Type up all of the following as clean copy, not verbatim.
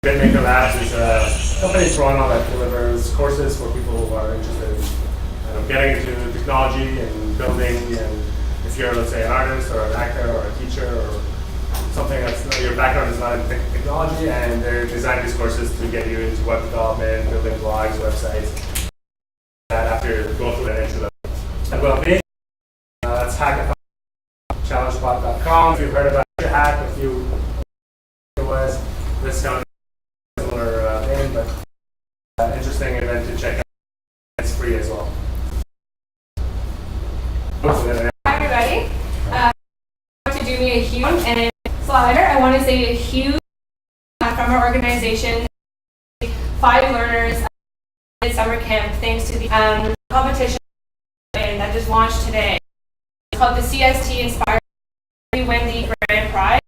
Maker Labs is a company in Toronto that delivers courses for people who are interested in getting into technology and building. And if you're, let's say, an artist or an actor or a teacher or something that's your background is not in technology, and they're designing these courses to get you into web development, building blogs, websites. That after going through that entry level. And well-being, that's hackathon.challengepod.com. If you've heard about your hack, if you it was this kind of similar thing, but interesting event to check out. It's free as well. Hi everybody. To do me a huge and slider, I want to say a huge from our organization. 5 learners at summer camp thanks to the competition that just launched today. It's called the CST Inspire. We win the grand prize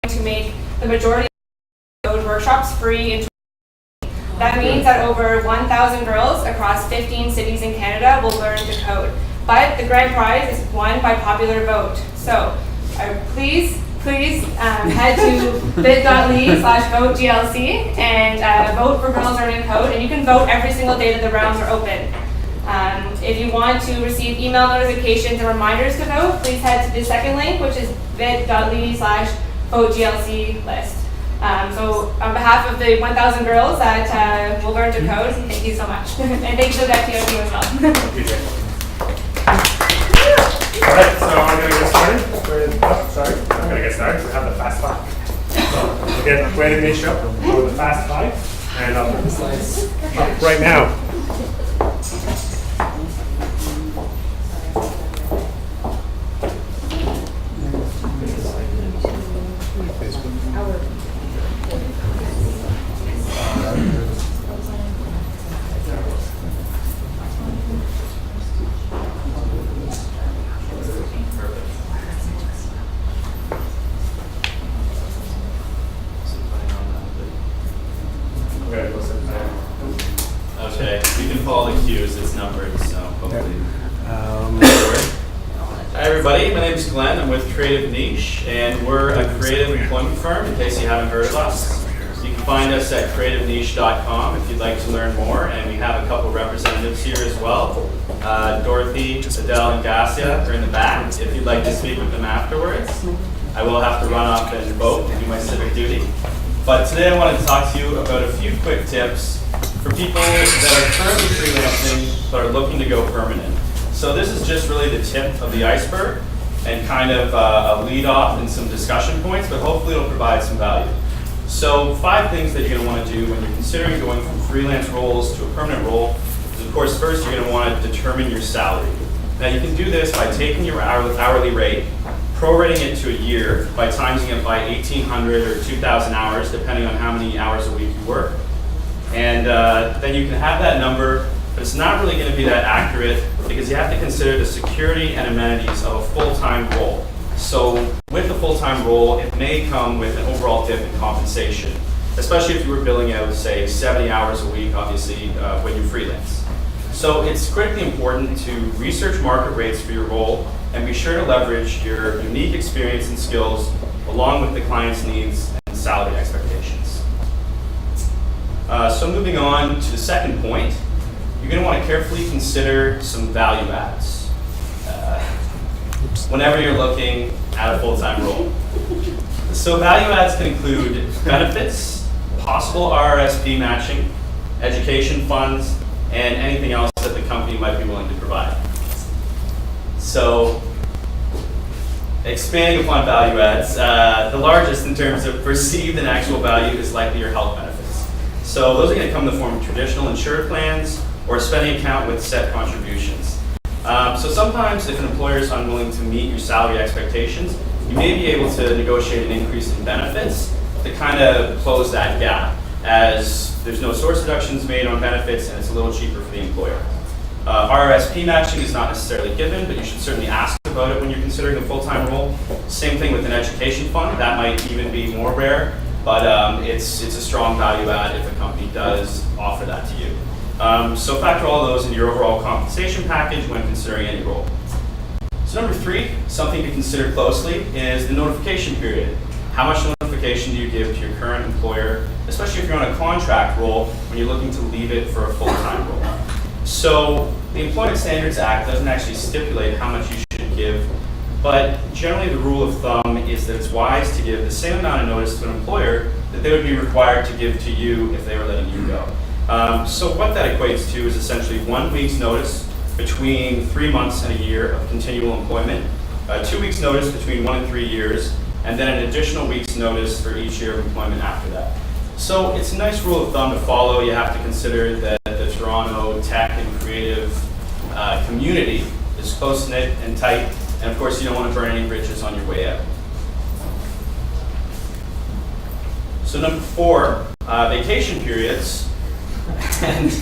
to make the majority of those workshops free. That means that over 1,000 girls across 15 cities in Canada will learn to code. But the grand prize is won by popular vote. So please head to bit.ly/voteglc and vote for Girls Learning Code. And you can vote every single day that the rounds are open. If you want to receive email notifications and reminders to vote, please head to the second link, which is bit.ly/voteglc list. So on behalf of the 1,000 girls that will learn to code, thank you so much. And thanks to the DevTO team as well. Alright, so I'm going to get started. I'm going to get started. We have the fast 5. So again, Brandon may show for the fast 5, and I'll put the slides up right now. Okay, you can follow the cues, it's numbered, so hopefully. Hi everybody, my name is Glenn, I'm with Creative Niche, and we're a creative employment firm, in case you haven't heard of us. You can find us at creativeniche.com if you'd like to learn more, and we have a couple representatives here as well. Dorothy, Adele, and Gassia are in the back, if you'd like to speak with them afterwards. I will have to run off and vote and do my civic duty. But today I wanted to talk to you about a few quick tips for people that are currently freelancing but are looking to go permanent. So this is just really the tip of the iceberg and kind of a lead off and some discussion points, but hopefully it'll provide some value. So 5 things that you're going to want to do when you're considering going from freelance roles to a permanent role is, of course, first you're going to want to determine your salary. Now you can do this by taking your hourly rate, prorating it to a year by timesing it by 1,800 or 2,000 hours, depending on how many hours a week you work. And then you can have that number, but it's not really going to be that accurate because you have to consider the security and amenities of a full-time role. So with the full-time role, it may come with an overall dip in compensation, especially if you were billing out, say, 70 hours a week, obviously, when you freelance. So it's critically important to research market rates for your role and be sure to leverage your unique experience and skills along with the client's needs and salary expectations. So moving on to the second point, you're going to want to carefully consider some value adds whenever you're looking at a full-time role. So value adds can include benefits, possible RRSP matching, education funds, and anything else that the company might be willing to provide. So expanding upon value adds, the largest in terms of perceived and actual value is likely your health benefits. So those are going to come in the form of traditional insured plans or a spending account with set contributions. So sometimes if an employer is unwilling to meet your salary expectations, you may be able to negotiate an increase in benefits to kind of close that gap, as there's no source deductions made on benefits and it's a little cheaper for the employer. RRSP matching is not necessarily given, but you should certainly ask about it when you're considering a full-time role. Same thing with an education fund. That might even be more rare, but it's a strong value add if a company does offer that to you. So factor all those into your overall compensation package when considering any role. So number 3, something to consider closely is the notification period. How much notification do you give to your current employer especially if you're on a contract role when you're looking to leave it for a full-time role. So the Employment Standards Act doesn't actually stipulate how much you should give, but generally the rule of thumb is that it's wise to give the same amount of notice to an employer that they would be required to give to you if they were letting you go. So what that equates to is essentially 1 week's notice between 3 months and a year of continual employment, 2 weeks notice between 1 and 3 years, and then an additional week's notice for each year of employment after that. So it's a nice rule of thumb to follow. You have to consider that the Toronto tech and creative community is close-knit and tight, and of course you don't want to burn any bridges on your way out. So number 4, vacation periods and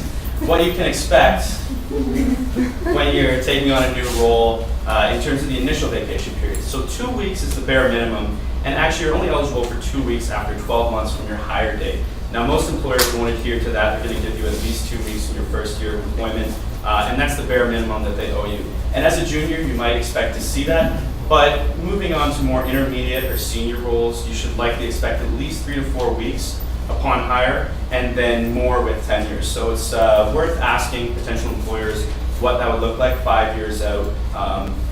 what you can expect when you're taking on a new role in terms of the initial vacation period. So 2 weeks is the bare minimum, and actually you're only eligible for 2 weeks after 12 months from your hire date. Now most employers won't adhere to that. They're going to give you at least 2 weeks in your first year of employment, and that's the bare minimum that they owe you. And as a junior, you might expect to see that, but moving on to more intermediate or senior roles, you should likely expect at least 3 to 4 weeks upon hire, and then more with tenure. So it's worth asking potential employers what that would look like 5 years out,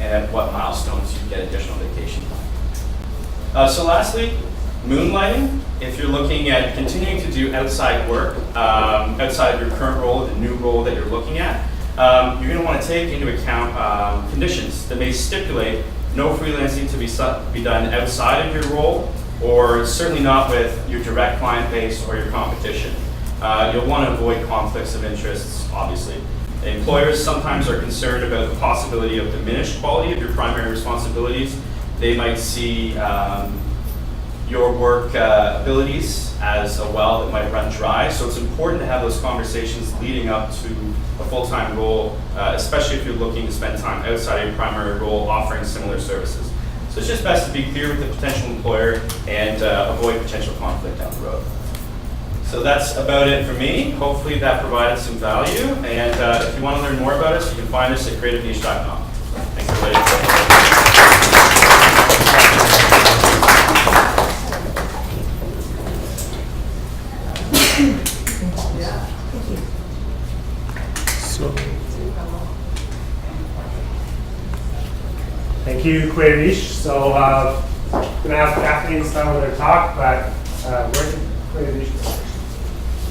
and at what milestones you get additional vacation time. So lastly, moonlighting. If you're looking at continuing to do outside work, outside of your current role, the new role that you're looking at, you're going to want to take into account conditions that may stipulate no freelancing to be done outside of your role, or certainly not with your direct client base or your competition. You'll want to avoid conflicts of interests, obviously. Employers sometimes are concerned about the possibility of diminished quality of your primary responsibilities. They might see your work abilities as a well that might run dry. So it's important to have those conversations leading up to a full-time role, especially if you're looking to spend time outside of your primary role offering similar services. So it's just best to be clear with the potential employer and avoid potential conflict down the road. So that's about it for me. Hopefully that provided some value. And if you want to learn more about us, you can find us at creativeniche.com. Thanks, everybody. Thank you, Creative Niche. So I'm going to have Kathleen start with her talk, but where's Creative Niche?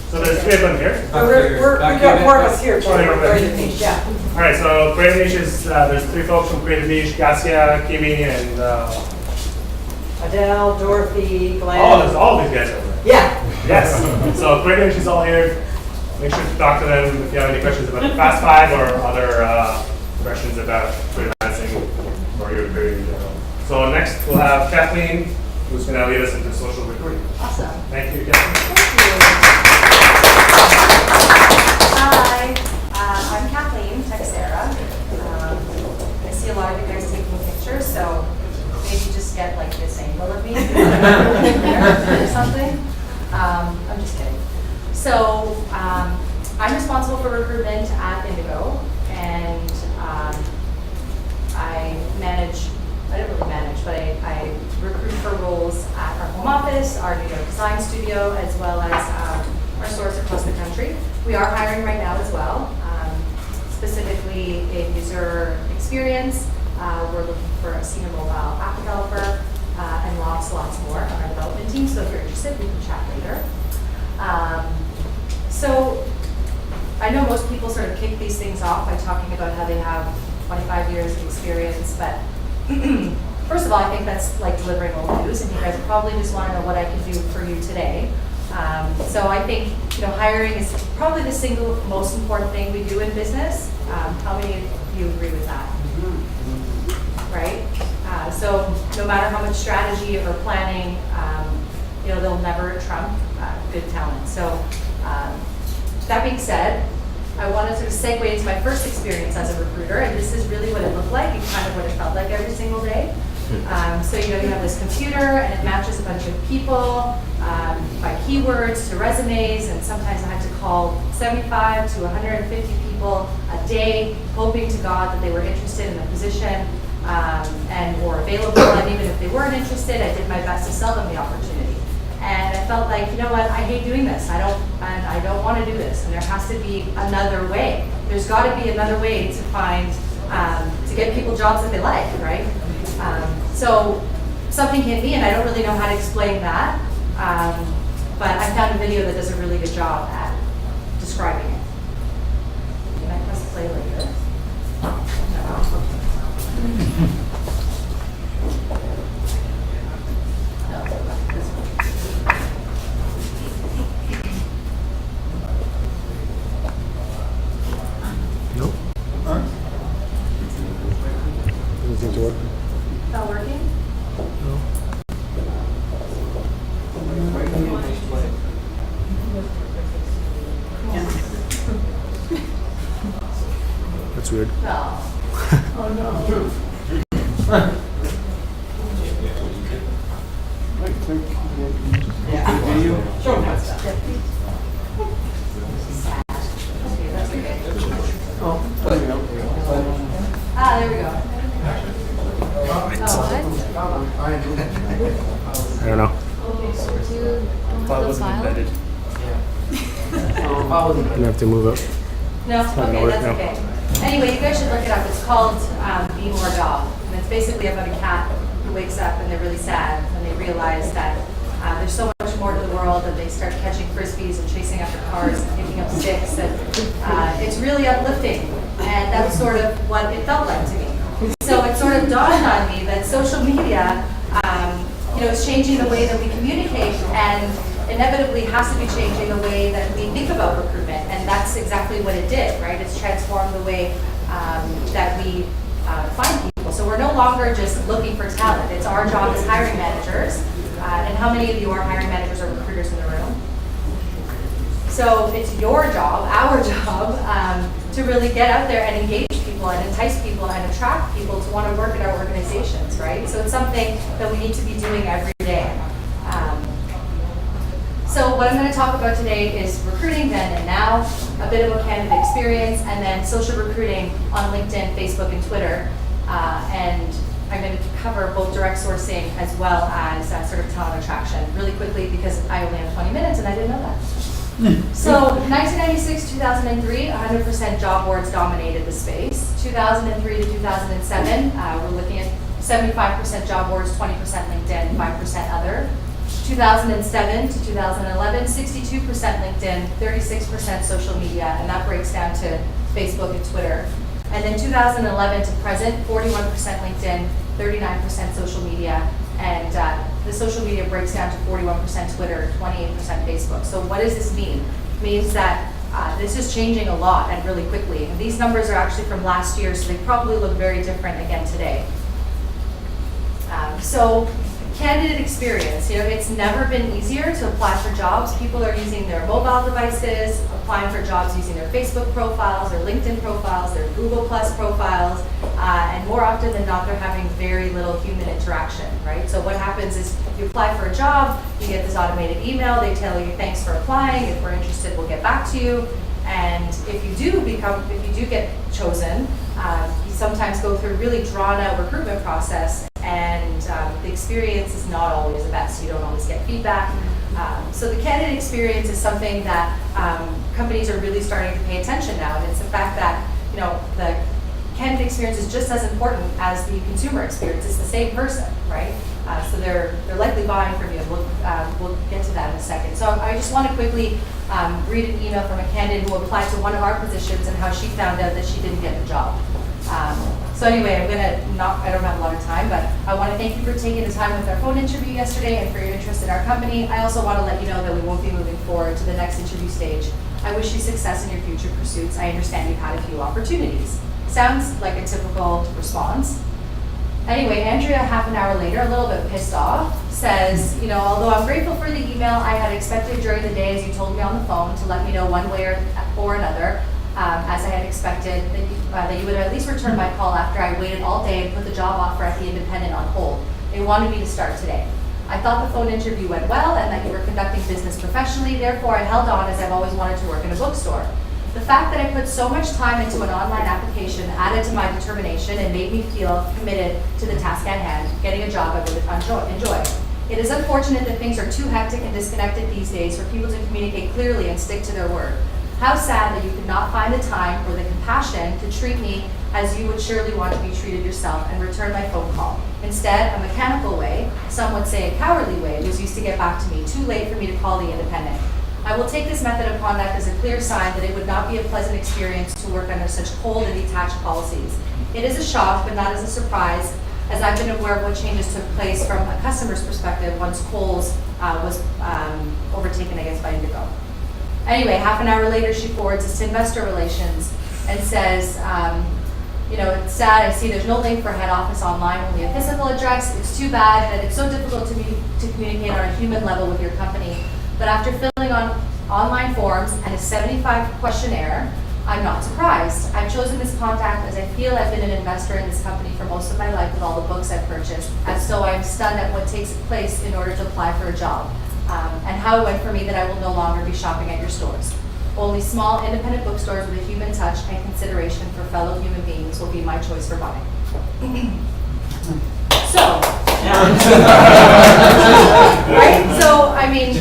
So there's 3 of them here. We've got more of us here too. Creative Niche, yeah. All right, so Creative Niche is, there's 3 folks from Creative Niche, Gassia, Kimi, and Adele, Dorothy, Glenn. oh, there's all these guys over there. Yeah. Yes. So Creative Niche is all here. Make sure to talk to them if you have any questions about Fast 5 or other questions about freelancing or your career in general. So next we'll have Kathleen, who's going to lead us into social recruiting. Awesome. Thank you, Kathleen. Hi, I'm Kathleen, Teixeira. I see a lot of you guys taking pictures, so maybe just get like this angle of me or something. I'm just kidding. So I'm responsible for recruitment at Indigo, and I don't really manage, but I recruit for roles at our home office, our New York design studio, as well as our stores across the country. We are hiring right now as well, specifically in user experience. We're looking for a senior mobile app developer and lots more on our development team. So if you're interested, we can chat later. So I know most people sort of kick these things off by talking about how they have 25 years of experience, but first of all, I think that's like delivering old news, and you guys probably just want to know what I can do for you today. So I think hiring is probably the single most important thing we do in business. How many of you agree with that? Right? So no matter how much strategy or planning, they'll never trump good talent. So that being said, I want to sort of segue into my first experience as a recruiter, and this is really what it looked like and kind of what it felt like every single day. So you have this computer and it matches a bunch of people by keywords to resumes, and sometimes I had to call 75 to 150 people a day, hoping to God that they were interested in the position and or available, and even if they weren't interested, I did my best to sell them the opportunity. And I felt like, you know what, I hate doing this. I don't want to do this. And there has to be another way. There's got to be another way to find, to get people jobs that they like, right? So something hit me, and I don't really know how to explain that. But I found a video that does a really good job at describing it. Can I press play later? Nope. Doesn't seem to work. Not working? No. That's weird. No. Show them that stuff. Okay, that's okay. Oh, Ah, there we go. I don't know. I'm gonna have to move up. No, not gonna okay, work, that's no. okay. Anyway, you guys should look it up. It's called Be More Dog. And it's basically about a cat who wakes up and they're really sad and they realize that there's so much more to the world, and they start catching frisbees and chasing after cars and picking up sticks. And it's really uplifting. And that's sort of what it felt like to me. So it sort of dawned on me that social media, is changing the way that we communicate, and inevitably has to be changing the way that we think about recruitment. And that's exactly what it did, right? It's transformed the way that we find people. So we're no longer just looking for talent. It's our job as hiring managers. And how many of you are hiring managers or recruiters in the room? So it's your job, our job, to really get out there and engage people and entice people and attract people to want to work in our organizations, right? So it's something that we need to be doing every day. So what I'm going to talk about today is recruiting then and now, a bit of a candidate experience, and then social recruiting on LinkedIn, Facebook, and Twitter. And I'm going to cover both direct sourcing as well as sort of talent attraction really quickly, because I only have 20 minutes and I didn't know that. So 1996, 2003, 100% job boards dominated the space. 2003 to 2007, we're looking at 75% job boards, 20% LinkedIn, 5% other. 2007 to 2011, 62% LinkedIn, 36% social media, and that breaks down to Facebook and Twitter. And then 2011 to present, 41% LinkedIn, 39% social media, and the social media breaks down to 41% Twitter, 28% Facebook. So what does this mean? It means that this is changing a lot and really quickly. And these numbers are actually from last year, so they probably look very different again today. So candidate experience, it's never been easier to apply for jobs. People are using their mobile devices, applying for jobs using their Facebook profiles, their LinkedIn profiles, their Google Plus profiles, and more often than not, they're having very little human interaction, right? So what happens is if you apply for a job, you get this automated email, they tell you thanks for applying, if we're interested, we'll get back to you. And if you do get chosen, you sometimes go through a really drawn out recruitment process, and the experience is not always the best. You don't always get feedback. So the candidate experience is something that companies are really starting to pay attention now, and it's the fact that the candidate experience is just as important as the consumer experience. It's the same person, right? So they're likely buying from you. We'll get to that in a second. So I just want to quickly read an email from a candidate who applied to one of our positions and how she found out that she didn't get the job. So anyway, I don't have a lot of time, but I want to thank you for taking the time with our phone interview yesterday and for your interest in our company. I also want to let you know that we won't be moving forward to the next interview stage. I wish you success in your future pursuits. I understand you've had a few opportunities. Sounds like a typical response. Anyway, Andrea, half an hour later, a little bit pissed off, says, although I'm grateful for the email, I had expected during the day, as you told me on the phone, to let me know one way or another, as I had expected, that you would at least return my call after I waited all day and put the job offer at the Independent on hold. They wanted me to start today. I thought the phone interview went well and that you were conducting business professionally, therefore I held on as I've always wanted to work in a bookstore. The fact that I put so much time into an online application added to my determination and made me feel committed to the task at hand, getting a job I would enjoy. It is unfortunate that things are too hectic and disconnected these days for people to communicate clearly and stick to their word. How sad that you could not find the time or the compassion to treat me as you would surely want to be treated yourself and return my phone call. Instead, a mechanical way, some would say a cowardly way, was used to get back to me, too late for me to call the independent. I will take this method of conduct as a clear sign that it would not be a pleasant experience to work under such cold and detached policies. It is a shock, but not as a surprise, as I've been aware of what changes took place from a customer's perspective once Kohl's was overtaken, I guess, by Indigo. Anyway, half an hour later, she forwards this to investor relations and says, it's sad, I see there's no link for head office online, only a physical address. It's too bad that it's so difficult to communicate on a human level with your company. But after filling on online forms and a 75 questionnaire, I'm not surprised. I've chosen this contact as I feel I've been an investor in this company for most of my life with all the books I've purchased. And so I'm stunned at what takes place in order to apply for a job. And how it went for me that I will no longer be shopping at your stores. Only small independent bookstores with a human touch and consideration for fellow human beings will be my choice for buying. So, right? So, I mean,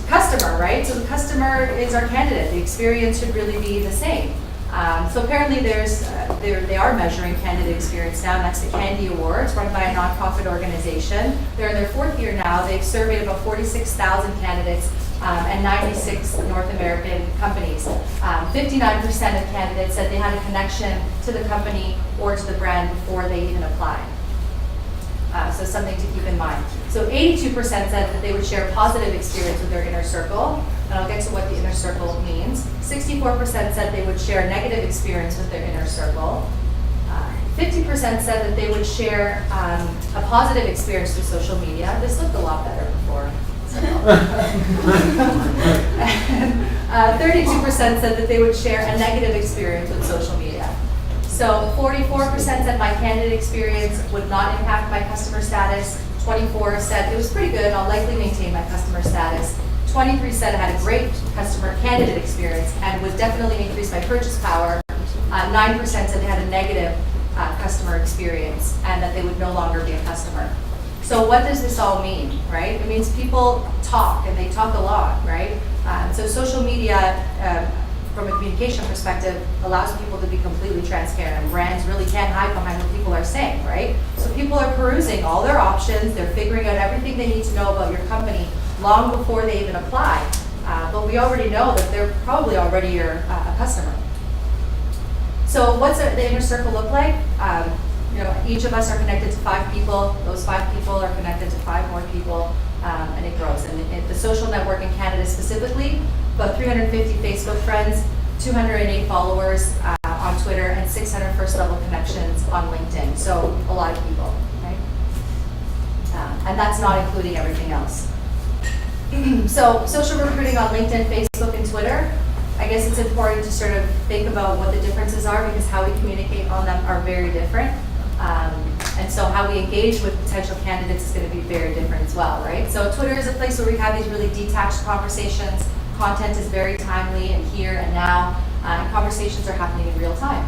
customer, right? So the customer is our candidate. The experience should really be the same. So apparently they are measuring candidate experience now, and that's the Candy Awards, run by a nonprofit organization. They're in their 4th year now. They've surveyed about 46,000 candidates and 96 North American companies. 59% of candidates said they had a connection to the company or to the brand before they even applied. So something to keep in mind. So 82% said that they would share a positive experience with their inner circle, and I'll get to what the inner circle means. 64% said they would share a negative experience with their inner circle. 50% said that they would share a positive experience with social media. This looked a lot better before. 32% said that they would share a negative experience with social media. So 44% said my candidate experience would not impact my customer status. 24 said it was pretty good, I'll likely maintain my customer status. 23 said I had a great customer candidate experience and would definitely increase my purchase power. 9% said they had a negative customer experience and that they would no longer be a customer. So what does this all mean, right? It means people talk, and they talk a lot, right? So social media, from a communication perspective, allows people to be completely transparent, and brands really can't hide behind what people are saying, right? So people are perusing all their options, they're figuring out everything they need to know about your company long before they even apply. But we already know that they're probably already a customer. So what's the inner circle look like? Each of us are connected to 5 people. Those 5 people are connected to 5 more people, and it grows. And the social network in Canada specifically, about 350 Facebook friends, 208 followers on Twitter, and 600 first-level connections on LinkedIn. So a lot of people, right? And that's not including everything else. So social recruiting on LinkedIn, Facebook, and Twitter. I guess it's important to sort of think about what the differences are, because how we communicate on them are very different. And so how we engage with potential candidates is going to be very different as well, right? So Twitter is a place where we have these really detached conversations. Content is very timely and here and now, and conversations are happening in real time.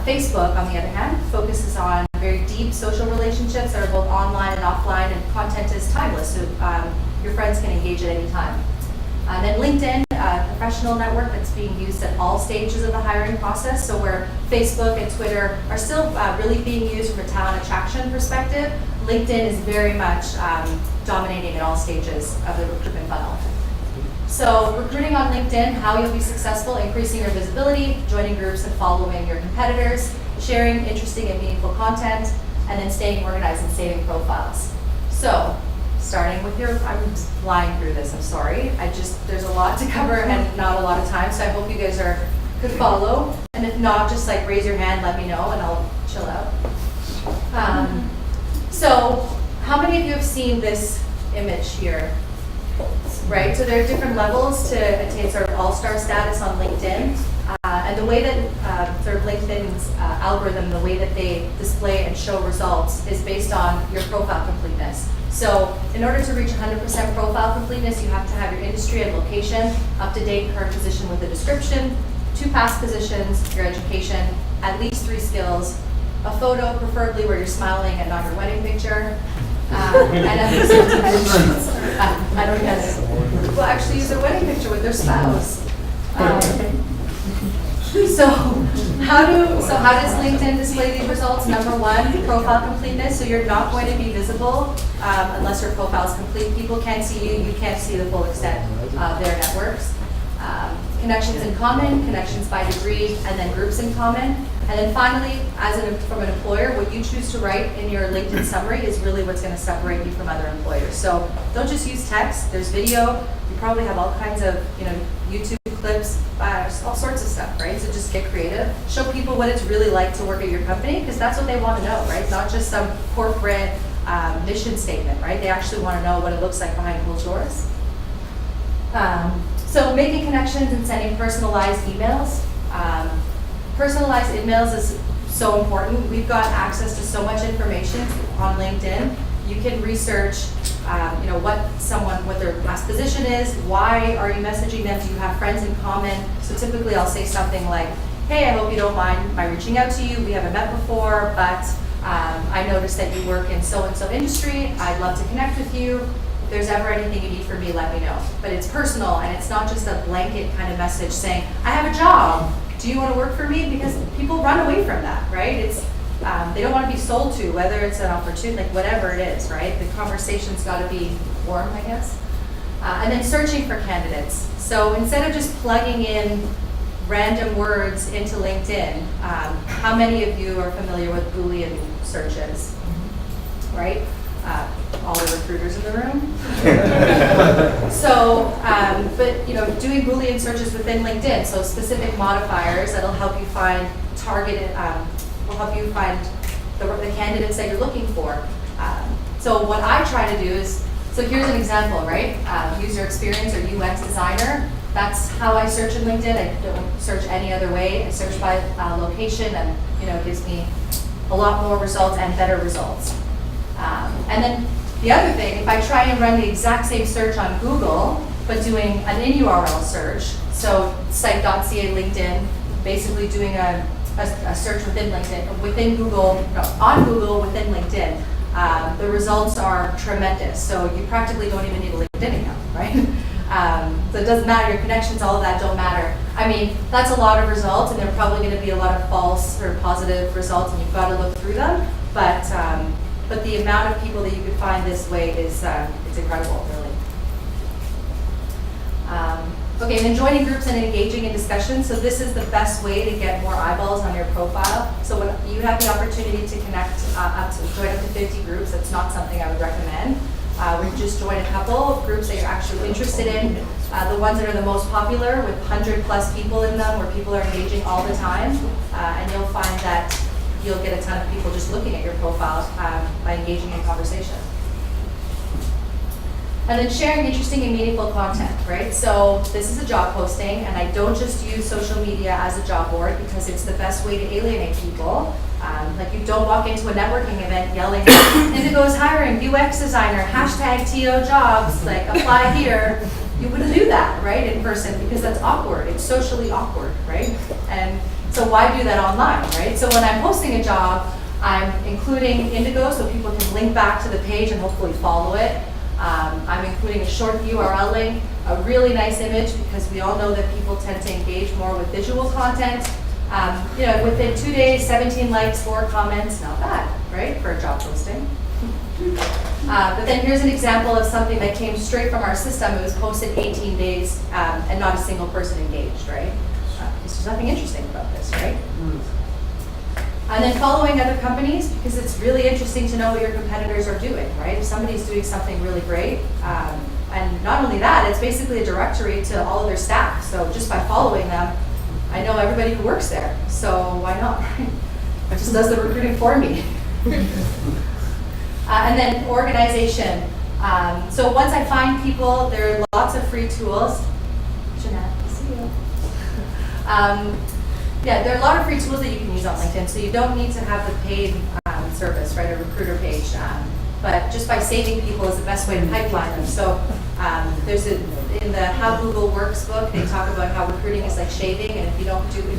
Facebook, on the other hand, focuses on very deep social relationships that are both online and offline, and content is timeless, so your friends can engage at any time. And then LinkedIn, a professional network that's being used at all stages of the hiring process. So where Facebook and Twitter are still really being used from a talent attraction perspective, LinkedIn is very much dominating at all stages of the recruitment funnel. So recruiting on LinkedIn, how you'll be successful: increasing your visibility, joining groups and following your competitors, sharing interesting and meaningful content, and then staying organized and saving profiles. So starting with I'm just flying through this, I'm sorry. There's a lot to cover and not a lot of time, so I hope you guys could follow. And if not, just raise your hand, let me know, and I'll chill out. So how many of you have seen this image here? Right, so there are different levels to attain sort of all-star status on LinkedIn. And the way that sort of LinkedIn's algorithm, the way that they display and show results is based on your profile completeness. So in order to reach 100% profile completeness, you have to have your industry and location, up-to-date current position with a description, 2 past positions, your education, at least 3 skills, a photo preferably where you're smiling and not your wedding picture, And other certifications. I don't guess. Well, actually use their wedding picture with their spouse. So how does LinkedIn display these results? Number one, profile completeness. So you're not going to be visible unless your profile is complete. People can't see you. You can't see the full extent of their networks. Connections in common, connections by degree, and then groups in common. And then finally, from an employer, what you choose to write in your LinkedIn summary is really what's going to separate you from other employers. So don't just use text. There's video. You probably have all kinds of YouTube clips, all sorts of stuff, right? So just get creative. Show people what it's really like to work at your company, because that's what they want to know, right? Not just some corporate mission statement, right? They actually want to know what it looks like behind closed doors. So making connections and sending personalized emails. Personalized emails is so important. We've got access to so much information on LinkedIn. You can research, what their past position is. Why are you messaging them? Do you have friends in common? So typically, I'll say something like, "Hey, I hope you don't mind my reaching out to you. We haven't met before, but I noticed that you work in so and so industry. I'd love to connect with you. If there's ever anything you need from me, let me know." But it's personal, and it's not just a blanket kind of message saying, "I have a job. Do you want to work for me?" Because people run away from that, right? It's they don't want to be sold to, whether it's an opportunity, like whatever it is, right? The conversation's got to be warm, I guess. And then searching for candidates. So instead of just plugging in random words into LinkedIn, how many of you are familiar with Boolean searches, right? All the recruiters in the room. So, doing Boolean searches within LinkedIn, so specific modifiers that'll help you find targeted, will help you find the candidates that you're looking for. So what I try to do is, so here's an example, right? User experience or UX designer. That's how I search in LinkedIn. I don't search any other way. I search by location, and it gives me a lot more results and better results. And then the other thing, if I try and run the exact same search on Google, but doing an in URL search, so site.ca LinkedIn, basically doing a search within LinkedIn, on Google within LinkedIn, the results are tremendous. So you practically don't even need a LinkedIn account, right? So it doesn't matter, your connections, all of that don't matter. I mean, that's a lot of results, and there are probably going to be a lot of false or positive results, and you've got to look through them. But the amount of people that you could find this way is it's incredible, really. Okay, and then joining groups and engaging in discussions. So this is the best way to get more eyeballs on your profile. So when you have the opportunity to connect join up to 50 groups, that's not something I would recommend. We just join a couple of groups that you're actually interested in. The ones that are the most popular with 100+ people in them, where people are engaging all the time, and you'll find that you'll get a ton of people just looking at your profile by engaging in conversation. And then sharing interesting and meaningful content, right? So this is a job posting, and I don't just use social media as a job board because it's the best way to alienate people. Like you don't walk into a networking event yelling, "Indigo is hiring, UX designer, #TO jobs, like apply here." You wouldn't do that, right, in person, because that's awkward. It's socially awkward, right? And so why do that online, right? So when I'm posting a job, I'm including Indigo so people can link back to the page and hopefully follow it. I'm including a short URL link, a really nice image, because we all know that people tend to engage more with visual content. Within 2 days, 17 likes, 4 comments, not bad, right, for a job posting. But then here's an example of something that came straight from our system. It was posted 18 days and not a single person engaged, right? There's nothing interesting about this, right? And then following other companies, because it's really interesting to know what your competitors are doing, right? If somebody's doing something really great, and not only that, it's basically a directory to all of their staff. So just by following them, I know everybody who works there. So why not? It just does the recruiting for me. And then organization. So once I find people, there are lots of free tools. Jeanette, see you. There are a lot of free tools that you can use on LinkedIn, so you don't need to have the paid service, right, a recruiter page. But just by saving people is the best way to pipeline them. So in the How Google Works book, they talk about how recruiting is like shaving, and if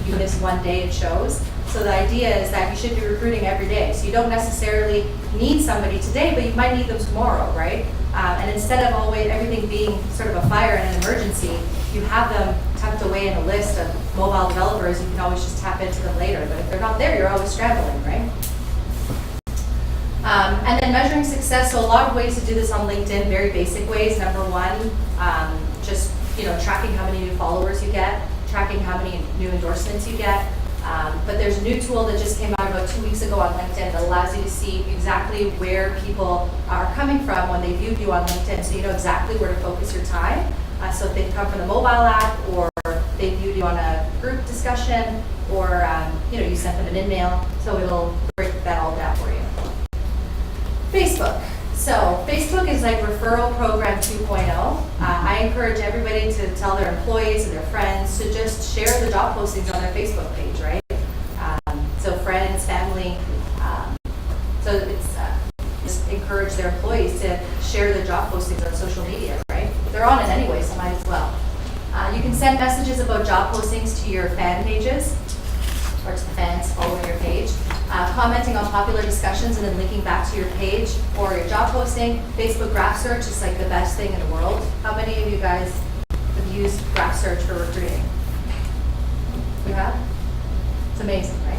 you miss one day, it shows. So the idea is that you should be recruiting every day. So you don't necessarily need somebody today, but you might need them tomorrow, right? And instead of always everything being sort of a fire and an emergency, you have them tucked away in a list of mobile developers. You can always just tap into them later. But if they're not there, you're always scrambling, right? And then measuring success. So a lot of ways to do this on LinkedIn, very basic ways. Number one, just tracking how many new followers you get, tracking how many new endorsements you get. But there's a new tool that just came out about 2 weeks ago on LinkedIn that allows you to see exactly where people are coming from when they viewed you on LinkedIn, so you know exactly where to focus your time. So if they've come from the mobile app, or they viewed you on a group discussion, or you sent them an in-mail, so it'll break that all down for you. Facebook. So Facebook is like referral program 2.0. I encourage everybody to tell their employees and their friends to just share the job postings on their Facebook page, right? So friends, family. So it's just encourage their employees to share their job postings on social media, right? They're on it anyway, so might as well. You can send messages about job postings to your fan pages, or to the fans following your page. Commenting on popular discussions and then linking back to your page or your job posting. Facebook graph search is like the best thing in the world. How many of you guys have used graph search for recruiting? You have? It's amazing, right?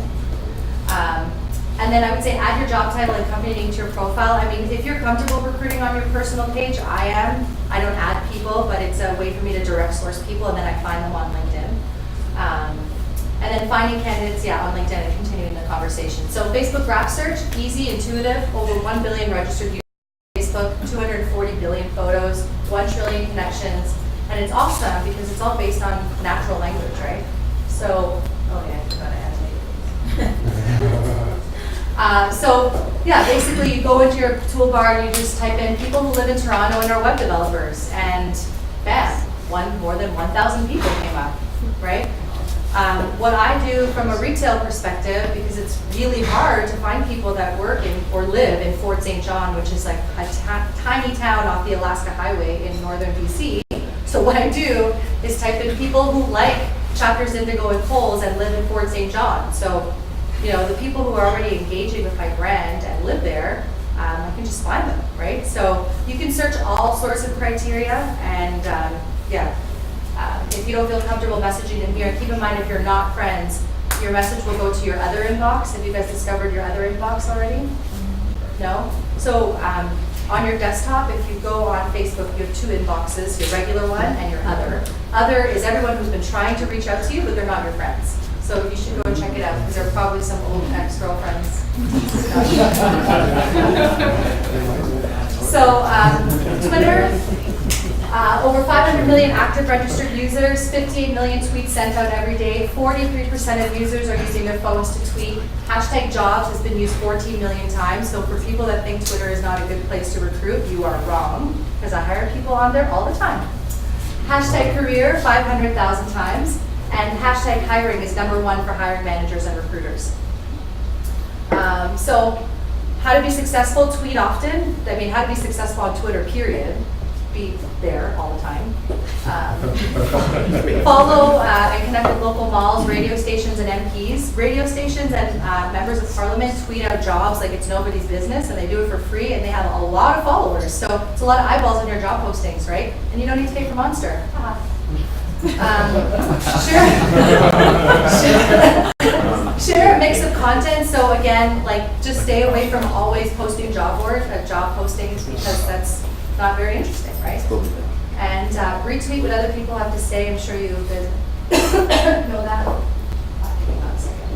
And then I would say add your job title and company name to your profile. I mean, if you're comfortable recruiting on your personal page, I am. I don't add people, but it's a way for me to direct source people, and then I find them on LinkedIn. And then finding candidates, on LinkedIn and continuing the conversation. So Facebook graph search, easy, intuitive, over 1 billion registered users on Facebook, 240 billion photos, 1 trillion connections, and it's awesome because it's all based on natural language, right? So, I forgot to add basically you go into your toolbar and you just type in people who live in Toronto and are web developers, and bam, more than 1,000 people came up, right? What I do from a retail perspective, because it's really hard to find people that work in or live in Fort St. John, which is like a tiny town off the Alaska Highway in northern BC. So what I do is type in people who like Chapters Indigo and Coles and live in Fort St. John. So, the people who are already engaging with my brand and live there, I can just find them, right? So you can search all sorts of criteria, and if you don't feel comfortable messaging in here, keep in mind if you're not friends, your message will go to your other inbox. Have you guys discovered your other inbox already? No? So on your desktop, if you go on Facebook, you have 2 inboxes, your regular one and your other. Other is everyone who's been trying to reach out to you, but they're not your friends. So you should go and check it out, because there are probably some old ex-girlfriends. So Twitter. Over 500 million active registered users, 58 million tweets sent out every day, 43% of users are using their phones to tweet. Hashtag jobs has been used 14 million times, so for people that think Twitter is not a good place to recruit, you are wrong, because I hire people on there all the time. Hashtag career, 500,000 times, and hashtag hiring is #1 for hiring managers and recruiters. So how to be successful? Tweet often. I mean, how to be successful on Twitter, period. Be there all the time. Follow and connect with local malls, radio stations, and MPs. Radio stations and members of parliament tweet out jobs like it's nobody's business, and they do it for free, and they have a lot of followers. So it's a lot of eyeballs on your job postings, right? And you don't need to pay for Monster. Share a mix of content. So again, just stay away from always posting job postings, because that's not very interesting, right? And retweet what other people have to say. I'm sure you guys know that. Hang on a second.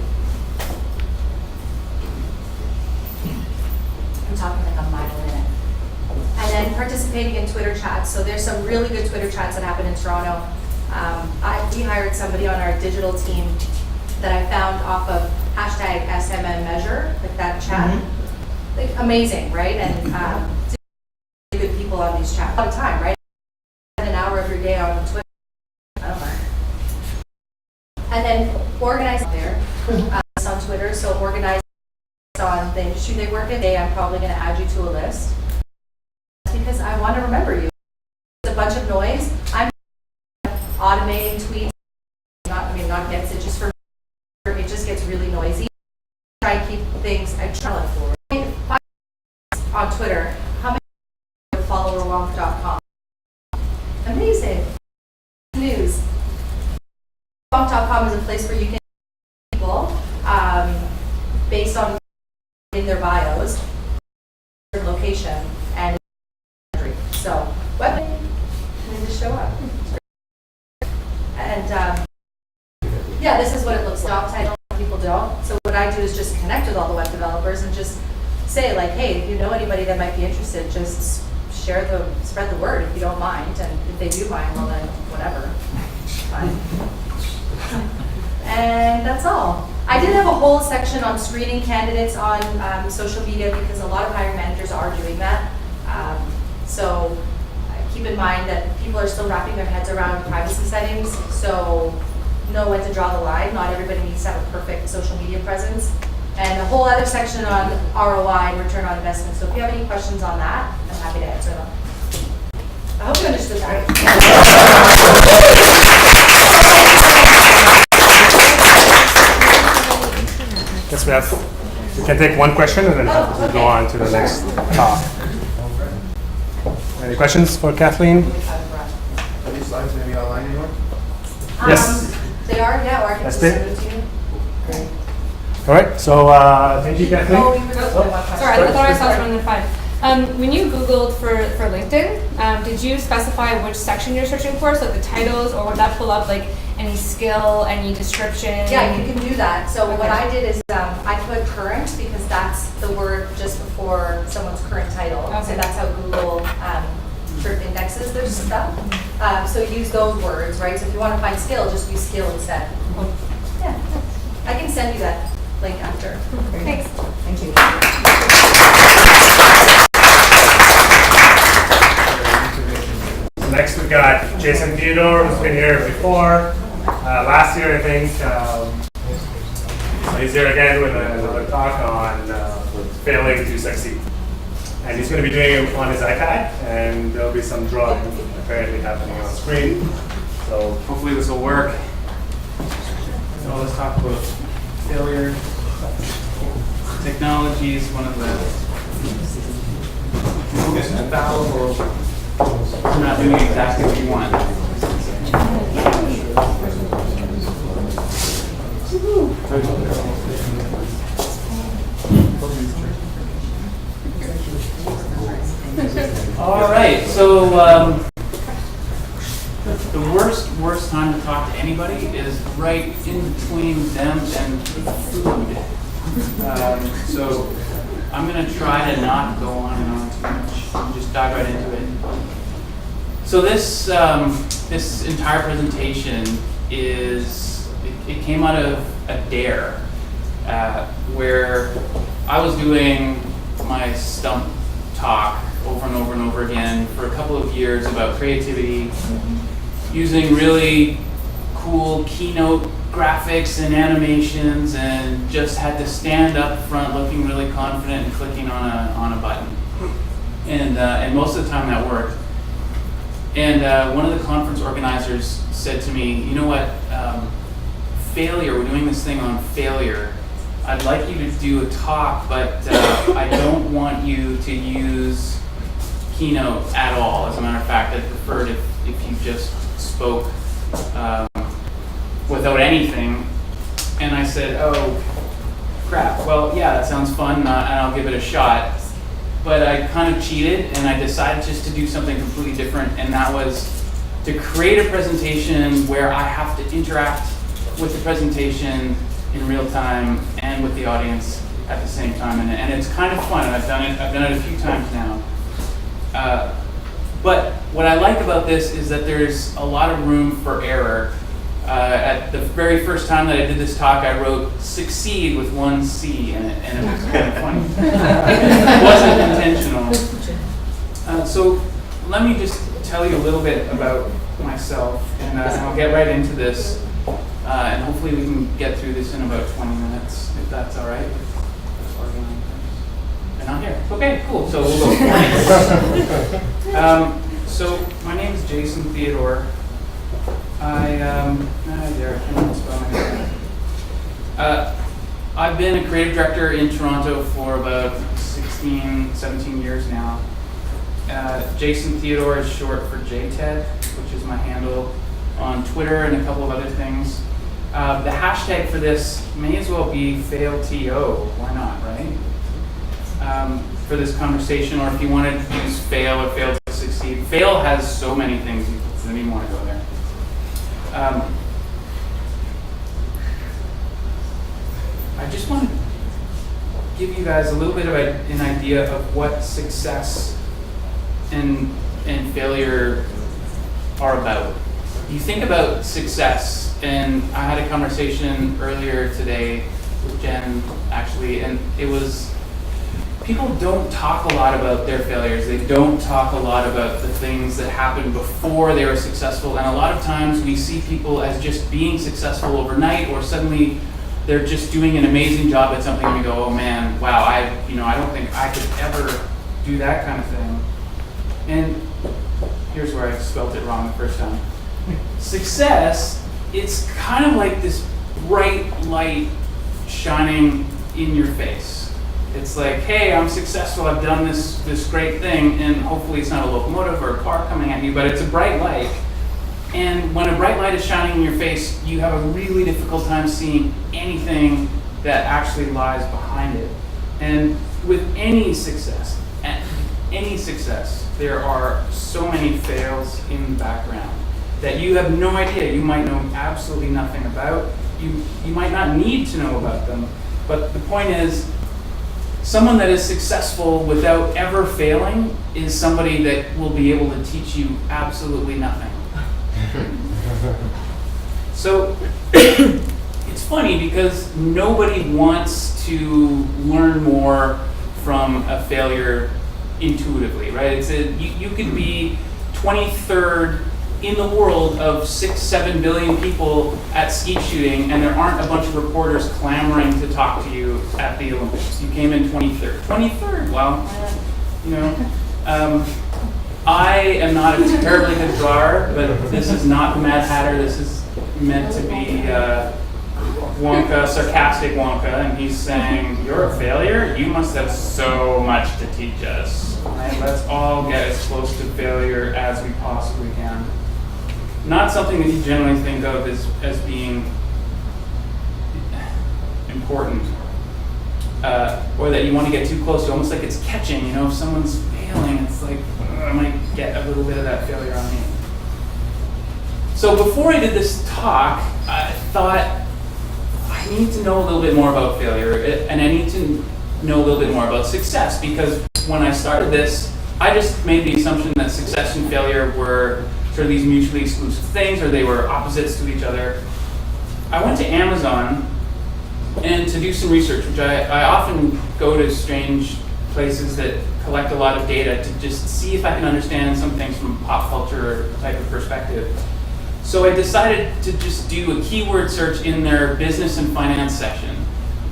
I'm talking like a mile a minute. And then participating in Twitter chats. So there's some really good Twitter chats that happen in Toronto. We hired somebody on our digital team that I found off of hashtag SMM Measure, like that chat. Amazing, right? And good people on these chats all the time, right? An hour of your day on Twitter. I don't know. And then organize there on Twitter. So organize on the industry they work in. I'm probably going to add you to a list because I want to remember you. It's a bunch of noise. I'm automating tweets. Not messages for. It just gets really noisy. things I try to look for. On Twitter, how many follow wonk.com? Amazing. News. Wonk.com is a place where you can people based on in their bios, their location, and country. So, web they just show up. And yeah, this is what it looks like. Job title, people don't. So what I do is just connect with all the web developers and just say like, hey, if you know anybody that might be interested, just spread the word if you don't mind. And if they do mind, well then whatever. Fine. And that's all. I did have a whole section on screening candidates on social media because a lot of hiring managers are doing that. So keep in mind that people are still wrapping their heads around privacy settings. So know when to draw the line. Not everybody needs to have a perfect social media presence. And a whole other section on ROI and return on investment. So if you have any questions on that, I'm happy to answer them. I hope you understood that. Yes, we can take one question and then we'll go on to the next talk. Any questions for Kathleen? Are these slides going to be online anymore? Yes. They are, yeah, or I can That's just it. send it to you. Great. All right, so thank you, Kathleen. Oh, we were just one question. Sorry, I thought I saw something fine. When you Googled for LinkedIn, did you specify which section you're searching for? So the titles, or would that pull up like any skill, any description? Yeah, you can do that. So what Okay. I did is I put current because that's the word just before someone's current title. Okay. So that's how Google sort of indexes their stuff. So use those words, right? So if you want to find skill, just use skill instead. Yeah, I can send you that link after. Thanks. Thank you. Next we've got Jason Theodor, who's been here before. Last year, I think. So he's here again with another talk on failing to succeed. And he's going to be doing it on his iPad, and there'll be some drawing apparently happening on screen. So hopefully this will work. So let's talk about failure. Technology is one of the most infallible. We're not doing exactly what you want. All right, so the worst time to talk to anybody is right in between them and food. So I'm going to try to not go on and on too much and just dive right into it. So this this entire presentation it came out of a dare where I was doing my stump talk over and over and over again for a couple of years about creativity, using really cool keynote graphics and animations, and just had to stand up front looking really confident and clicking on a button. And most of the time that worked. And one of the conference organizers said to me, you know what, failure, we're doing this thing on failure. I'd like you to do a talk, but I don't want you to use Keynote at all. As a matter of fact, I'd prefer it if you just spoke without anything. And I said, oh, crap. Well, yeah, that sounds fun, and I'll give it a shot. But I kind of cheated, and I decided just to do something completely different, and that was to create a presentation where I have to interact with the presentation in real time and with the audience at the same time. And it's kind of fun, and I've done it a few times now. But what I like about this is that there's a lot of room for error. At the very first time that I did this talk, I wrote "succeed" with one C in it, and it was kind of funny. It wasn't intentional. So let me just tell you a little bit about myself, and I'll get right into this. And hopefully we can get through this in about 20 minutes, if that's all right. They're not here. Okay, cool. So we'll go. So my name is Jason Theodor. I've been a creative director in Toronto for about 16, 17 years now. Jason Theodor is short for JTED, which is my handle on Twitter and a couple of other things. The hashtag for this may as well be FailTO. Why not, right? For this conversation, or if you wanted to use fail or fail to succeed. Fail has so many things, you don't even want to go there. I just want to give you guys a little bit of an idea of what success and failure are about. You think about success, and I had a conversation earlier today with Jen, actually, and it was, people don't talk a lot about their failures. They don't talk a lot about the things that happened before they were successful, and a lot of times we see people as just being successful overnight, or suddenly they're just doing an amazing job at something and we go, oh man, wow, I don't think I could ever do that kind of thing. And here's where I spelled it wrong the first time. Success, it's kind of like this bright light shining in your face. It's like, hey, I'm successful, I've done this great thing, and hopefully it's not a locomotive or a car coming at you, but it's a bright light. And when a bright light is shining in your face, you have a really difficult time seeing anything that actually lies behind it. And with any success, there are so many fails in the background that you have no idea. You might know absolutely nothing about. You might not need to know about them. But the point is, someone that is successful without ever failing is somebody that will be able to teach you absolutely nothing. So it's funny because nobody wants to learn more from a failure intuitively, right? You could be 23rd in the world of 6-7 billion people at skeet shooting, and there aren't a bunch of reporters clamoring to talk to you at the Olympics. You came in 23rd. 23rd, well, I am not a terribly good drawer, but this is not the Mad Hatter. This is meant to be Wonka, sarcastic Wonka, and he's saying, you're a failure? You must have so much to teach us. Right? Let's all get as close to failure as we possibly can. Not something that you generally think of as being important, or that you want to get too close to, almost like it's catching. If someone's failing, it's like, I might get a little bit of that failure on me. So before I did this talk, I thought I need to know a little bit more about failure, and I need to know a little bit more about success, because when I started this, I just made the assumption that success and failure were sort of these mutually exclusive things, or they were opposites to each other. I went to Amazon and to do some research, which I often go to strange places that collect a lot of data to just see if I can understand some things from a pop culture type of perspective. So I decided to just do a keyword search in their business and finance section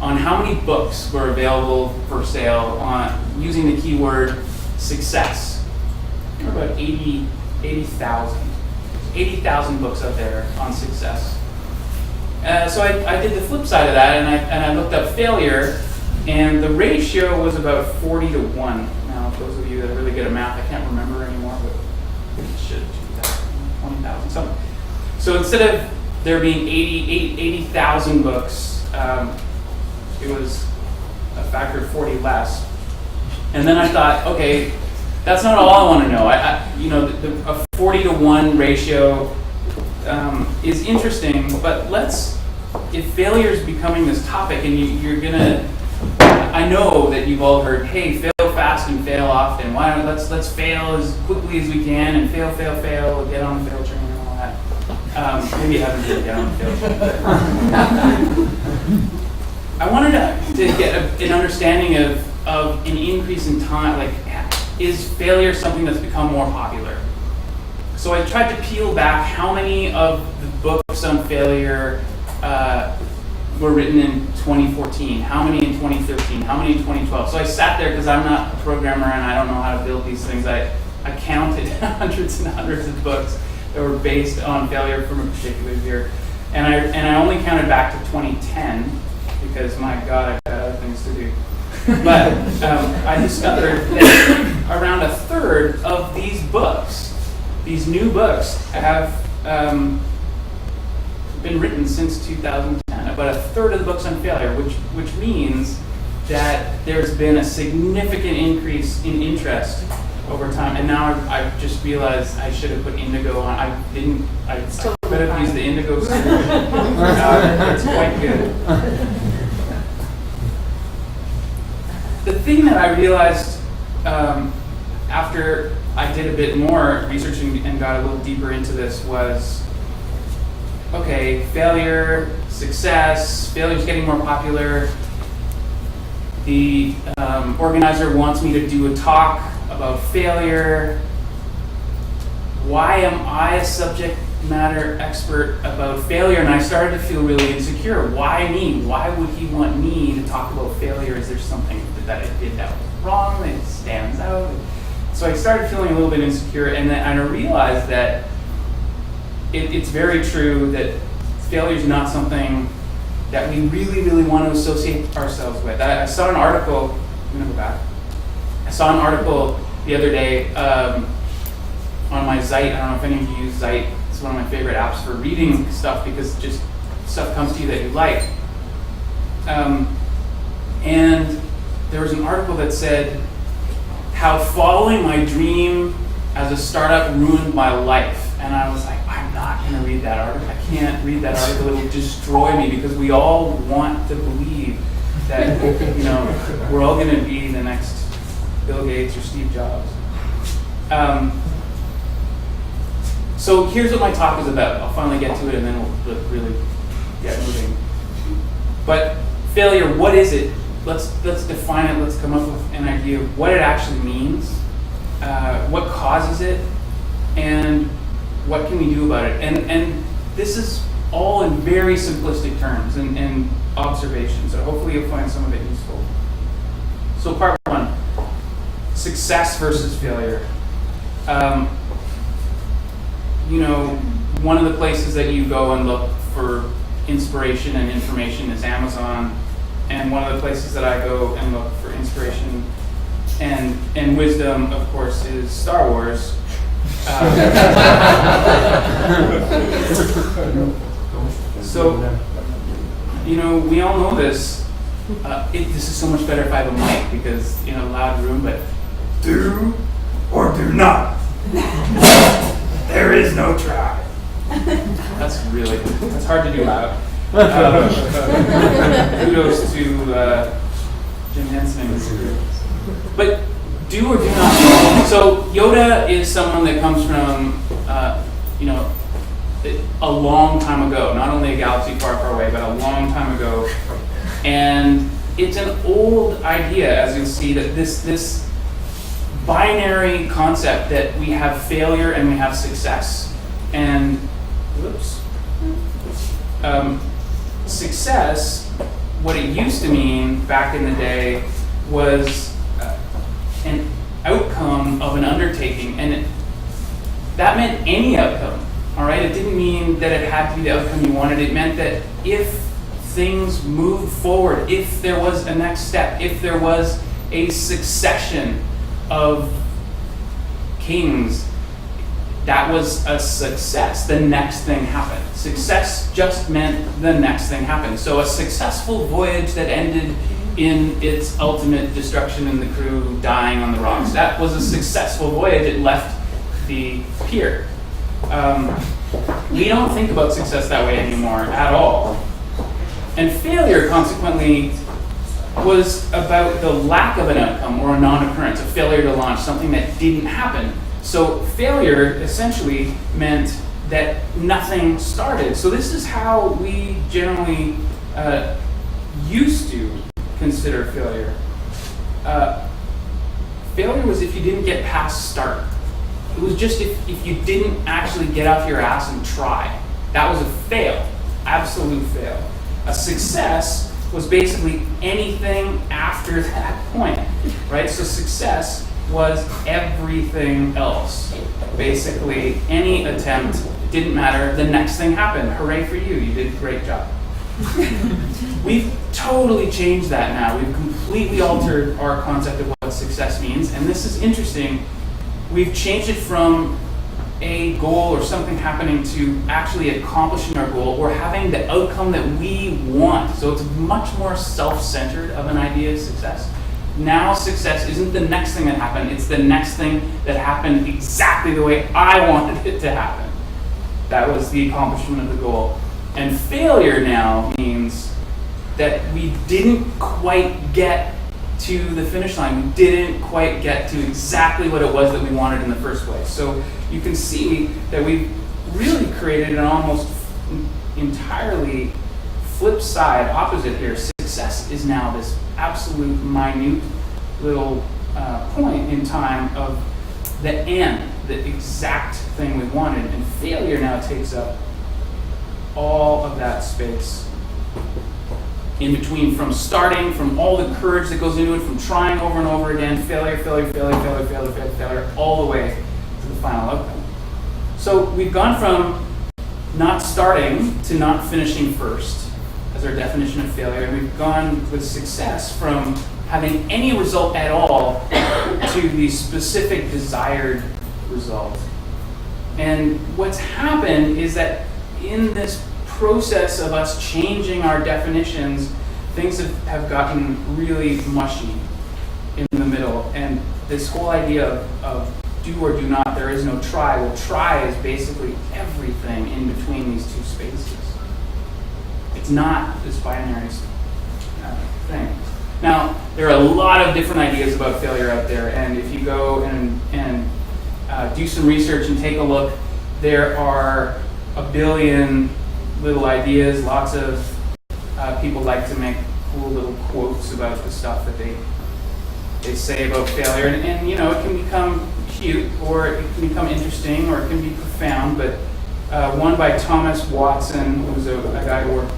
on how many books were available for sale on using the keyword success. There were about 80,000 books out there on success. So I did the flip side of that, and I looked up failure, and the ratio was about 40 to 1. Now, those of you that are really good at math, I can't remember anymore, but it should 20,000 something. So instead of there being 80,000 books, it was a factor of 40 less. And then I thought, okay, that's not all I want to know. A 40 to 1 ratio is interesting, but if failure is becoming this topic, and you're gonna, I know that you've all heard, hey, fail fast and fail often. Why don't let's fail as quickly as we can and fail, get on the fail train and all that. Maybe you haven't really get on the fail train. I wanted to get an understanding of an increase in time. Like, is failure something that's become more popular? So I tried to peel back how many of the books on failure were written in 2014, how many in 2013, how many in 2012. So I sat there, because I'm not a programmer and I don't know how to build these things. I counted hundreds and hundreds of books that were based on failure from a particular year. And I only counted back to 2010, because my God, I've got other things to do. But I discovered that around a third of these books, these new books, have been written since 2010. About a third of the books on failure, which means that there's been a significant increase in interest over time. And now I've just realized I should have put Indigo on. I didn't. I could have used the Indigo solution. It's quite good. The thing that I realized after I did a bit more research and got a little deeper into this was, okay, failure, success, failure's getting more popular. The organizer wants me to do a talk about failure. Why am I a subject matter expert about failure? And I started to feel really insecure. Why me? Why would he want me to talk about failure? Is there something that I did that was wrong that stands out? So I started feeling a little bit insecure, and then I realized that it's very true that failure is not something that we really, really want to associate ourselves with. I saw an article, I'm going to go back. I saw an article the other day on my Zeit. I don't know if any of you use Zeit. It's one of my favorite apps for reading stuff because just stuff comes to you that you like. And there was an article that said how following my dream as a startup ruined my life. And I was like, I'm not going to read that article. I can't read that article. It will destroy me because we all want to believe that, we're all going to be the next Bill Gates or Steve Jobs. So here's what my talk is about. I'll finally get to it and then we'll really get moving. But failure, what is it? Let's define it. Let's come up with an idea of what it actually means, what causes it, and what can we do about it? And this is all in very simplistic terms and observations. So hopefully you'll find some of it useful. So part one, success versus failure. One of the places that you go and look for inspiration and information is Amazon. And one of the places that I go and look for inspiration and wisdom, of course, is Star Wars. So, we all know this. This is so much better if I have a mic because in a loud room, but do or do not. There is no try. That's hard to do loud. Kudos to Jim Henson and his group. But do or do not. So Yoda is someone that comes from, a long time ago. Not only a galaxy far, far away, but a long time ago. And it's an old idea, as you'll see, that this binary concept that we have failure and we have success. And success, what it used to mean back in the day was an outcome of an undertaking, and that meant any outcome. All right, it didn't mean that it had to be the outcome you wanted. It meant that if things moved forward, if there was a next step, if there was a succession of kings, that was a success. The next thing happened. Success just meant the next thing happened. So a successful voyage that ended in its ultimate destruction and the crew dying on the rocks, that was a successful voyage. It left the pier. We don't think about success that way anymore at all. And failure, consequently, was about the lack of an outcome or a non-occurrence, a failure to launch, something that didn't happen. So failure essentially meant that nothing started. So this is how we generally used to consider failure. Failure was if you didn't get past start. It was just if you didn't actually get off your ass and try. That was a fail, absolute fail. A success was basically anything after that point, right? So success was everything else. Basically, any attempt, it didn't matter, the next thing happened. Hooray for you, you did a great job. We've totally changed that now. We've completely altered our concept of what success means, and this is interesting. We've changed it from a goal or something happening to actually accomplishing our goal or having the outcome that we want. So it's much more self-centered of an idea of success. Now success isn't the next thing that happened, it's the next thing that happened exactly the way I wanted it to happen. That was the accomplishment of the goal. And failure now means that we didn't quite get to the finish line. We didn't quite get to exactly what it was that we wanted in the first place. So you can see that we've really created an almost entirely flip side, opposite here. Success is now this absolute minute little point in time of the end, the exact thing we wanted. And failure now takes up all of that space in between, from starting, from all the courage that goes into it, from trying over and over again, failure, all the way to the final outcome. So we've gone from not starting to not finishing first as our definition of failure, and we've gone with success from having any result at all to the specific desired result. And what's happened is that in this process of us changing our definitions, things have gotten really mushy in the middle. And this whole idea of do or do not, there is no try. Well, try is basically everything in between these two spaces. It's not this binary thing. Now, there are a lot of different ideas about failure out there, and if you go and do some research and take a look, there are a billion little ideas. Lots of people like to make cool little quotes about the stuff that they say about failure, and you know, it can become cute, or it can become interesting, or it can be profound. But one by Thomas Watson, who's a guy who works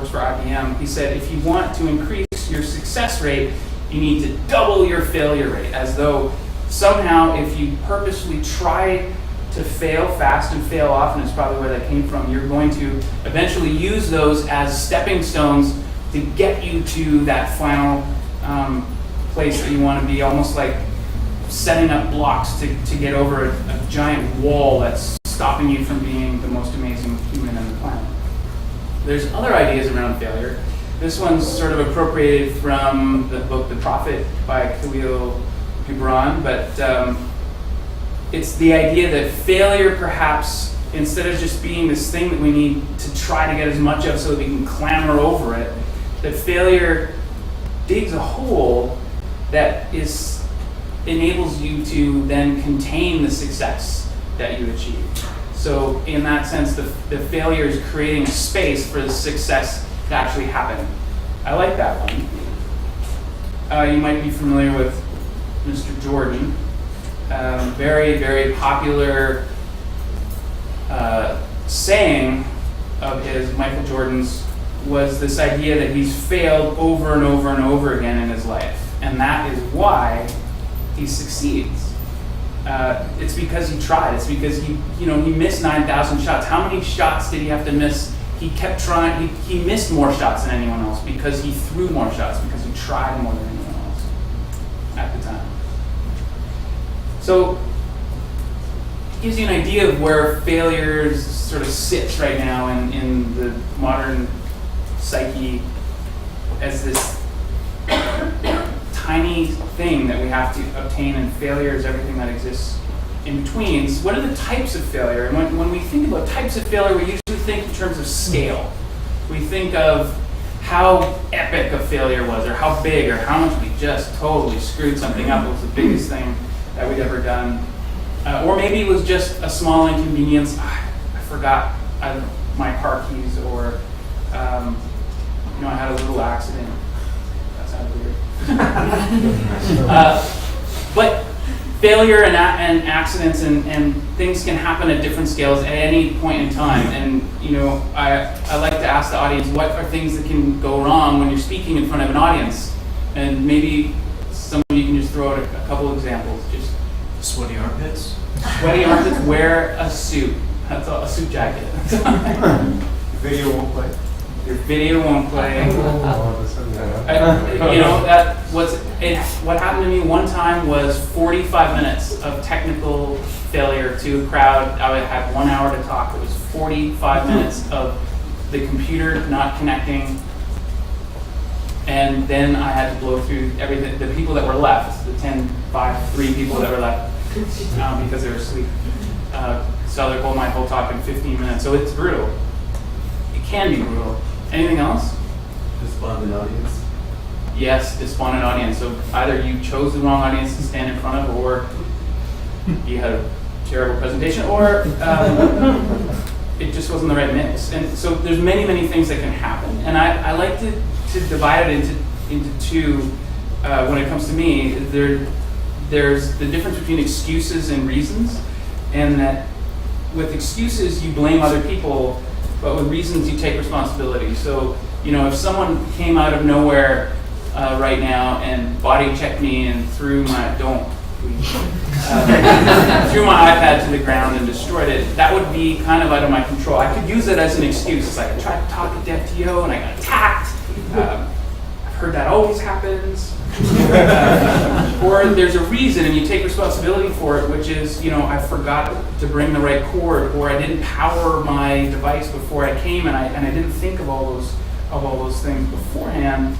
for IBM, he said, if you want to increase your success rate, you need to double your failure rate, as though somehow if you purposely try to fail fast and fail often, is probably where that came from, you're going to eventually use those as stepping stones to get you to that final place that you want to be, almost like setting up blocks to get over a giant wall that's stopping you from being the most amazing human on the planet. There's other ideas around failure. This one's sort of appropriated from the book The Prophet by Khalil Gibran, but it's the idea that failure, perhaps, instead of just being this thing that we need to try to get as much of so that we can clamber over it, that failure digs a hole that enables you to then contain the success that you achieve. So in that sense, the failure is creating a space for the success to actually happen. I like that one. You might be familiar with Mr. Jordan. Very, very popular saying of his, Michael Jordan's, was this idea that he's failed over and over and over again in his life. And that is why he succeeds. It's because he tried. It's because he missed 9,000 shots. How many shots did he have to miss? He kept trying. He missed more shots than anyone else because he threw more shots, because he tried more than anyone else at the time. So it gives you an idea of where failure sort of sits right now in the modern psyche as this tiny thing that we have to obtain, and failure is everything that exists in between. So what are the types of failure? And when we think about types of failure, we usually think in terms of scale. We think of how epic a failure was, or how big, or how much we just totally screwed something up. It was the biggest thing that we'd ever done. Or maybe it was just a small inconvenience. I forgot my car keys, or I had a little accident. That sounds weird. But failure and accidents and things can happen at different scales at any point in time. And I like to ask the audience, what are things that can go wrong when you're speaking in front of an audience? And maybe some of you can just throw out a couple examples. Just sweaty armpits. Sweaty armpits. Wear a suit. That's a suit jacket. Video won't play. Your video won't play. All of a sudden, What happened to me one time was 45 minutes of technical failure to a crowd. I had 1 hour to talk. It was 45 minutes of the computer not connecting. And then I had to blow through everything. The people that were left, the 3 people that were left, because they were asleep, saw their my whole talk in 15 minutes. So it's brutal. It can be brutal. Anything else? Despondent audience. Yes, despondent audience. So either you chose the wrong audience to stand in front of, or you had a terrible presentation, or it just wasn't the right mix. And so there's many, many things that can happen. And I like to divide it into two when it comes to me. There's the difference between excuses and reasons, and that with excuses you blame other people, but with reasons you take responsibility. So, if someone came out of nowhere right now and body checked me and threw my threw my iPad to the ground and destroyed it, that would be kind of out of my control. I could use it as an excuse. It's like I tried to talk at DevTO and I got attacked. I've heard that always happens. Or there's a reason and you take responsibility for it, which is, I forgot to bring the right cord, or I didn't power my device before I came, and I didn't think of all those things beforehand.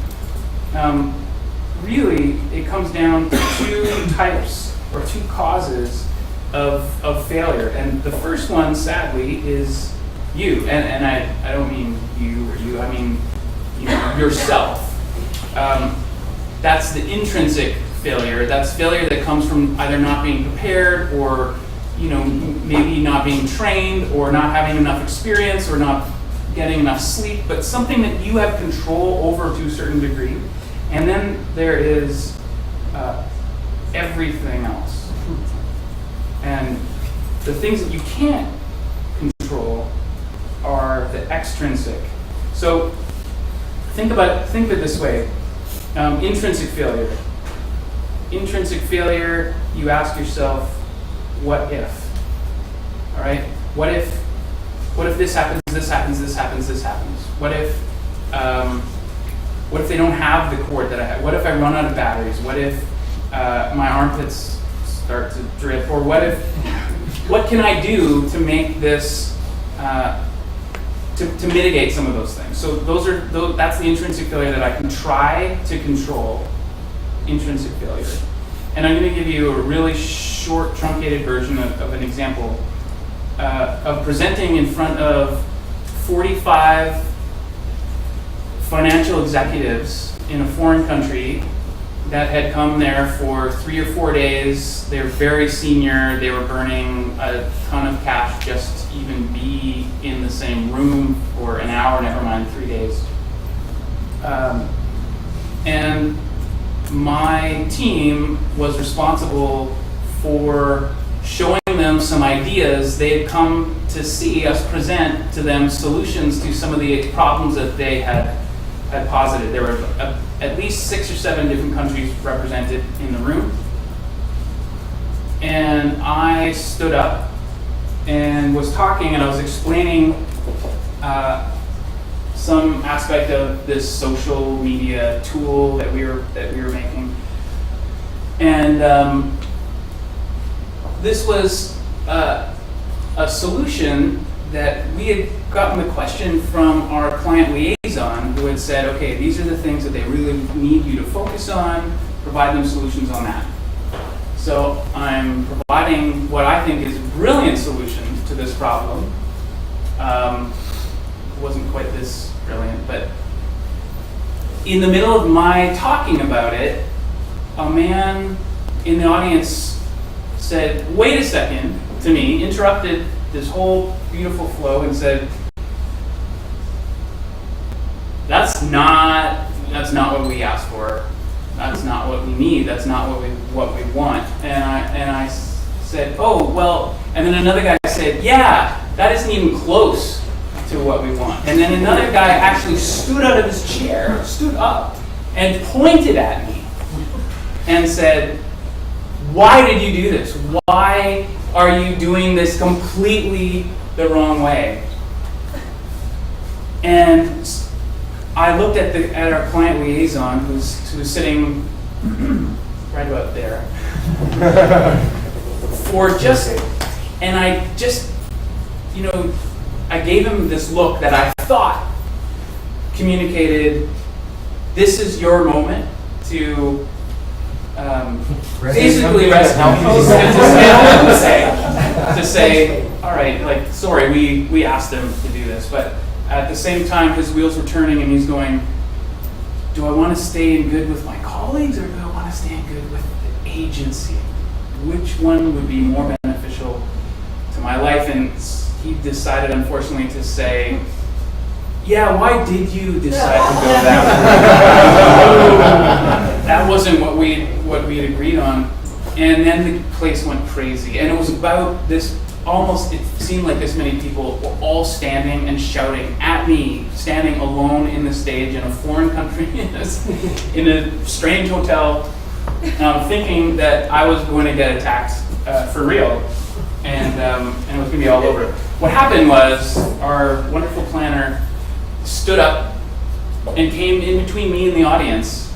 Really, it comes down to 2 types or 2 causes of failure. And the first one, sadly, is you. And I don't mean you or you, I mean yourself. That's the intrinsic failure. That's failure that comes from either not being prepared, or maybe not being trained, or not having enough experience, or not getting enough sleep, but something that you have control over to a certain degree. And then there is everything else. And the things that you can't control are the extrinsic. So think of it this way. Intrinsic failure. Intrinsic failure, you ask yourself, what if? All right? What if this happens, this happens, this happens, this happens? What if they don't have the cord that I have? What if I run out of batteries? What if my armpits start to drip? Or what can I do to make this, to mitigate some of those things? So that's the intrinsic failure that I can try to control. Intrinsic failure. And I'm going to give you a really short, truncated version of an example of presenting in front of 45 financial executives in a foreign country that had come there for 3 or 4 days. They were very senior. They were burning a ton of cash just to even be in the same room for an hour, never mind 3 days. And my team was responsible for showing them some ideas. They had come to see us present to them solutions to some of the problems that they had posited. There were at least 6 or 7 different countries represented in the room. And I stood up and was talking, and I was explaining some aspect of this social media tool that we were making. And this was a solution that we had gotten the question from our client liaison, who had said, okay, these are the things that they really need you to focus on, provide them solutions on that. So I'm providing what I think is a brilliant solution to this problem. It wasn't quite this brilliant, but in the middle of my talking about it, a man in the audience said, wait a second, to me, interrupted this whole beautiful flow and said, that's not what we asked for. That's not what we need. That's not what we want. And I said, oh, well, and then another guy said, yeah, that isn't even close to what we want. And then another guy actually stood out of his chair, stood up, and pointed at me and said, why did you do this? Why are you doing this completely the wrong way? And I looked at our client liaison, who's sitting right about there, and I just, I gave him this look that I thought communicated, this is your moment to basically rest to say, all right, like, sorry, we asked him to do this, but at the same time, his wheels were turning and he's going, do I want to stay in good with my colleagues or do I want to stay in good with the agency? Which one would be more beneficial to my life? And he decided, unfortunately, to say, yeah, why did you decide to go that way? That wasn't what we had agreed on. And then the place went crazy. And it was about this, it seemed like this many people were all standing and shouting at me, standing alone in the stage in a foreign country, in a strange hotel, thinking that I was going to get attacked for real. And it was going to be all over. What happened was our wonderful planner stood up and came in between me and the audience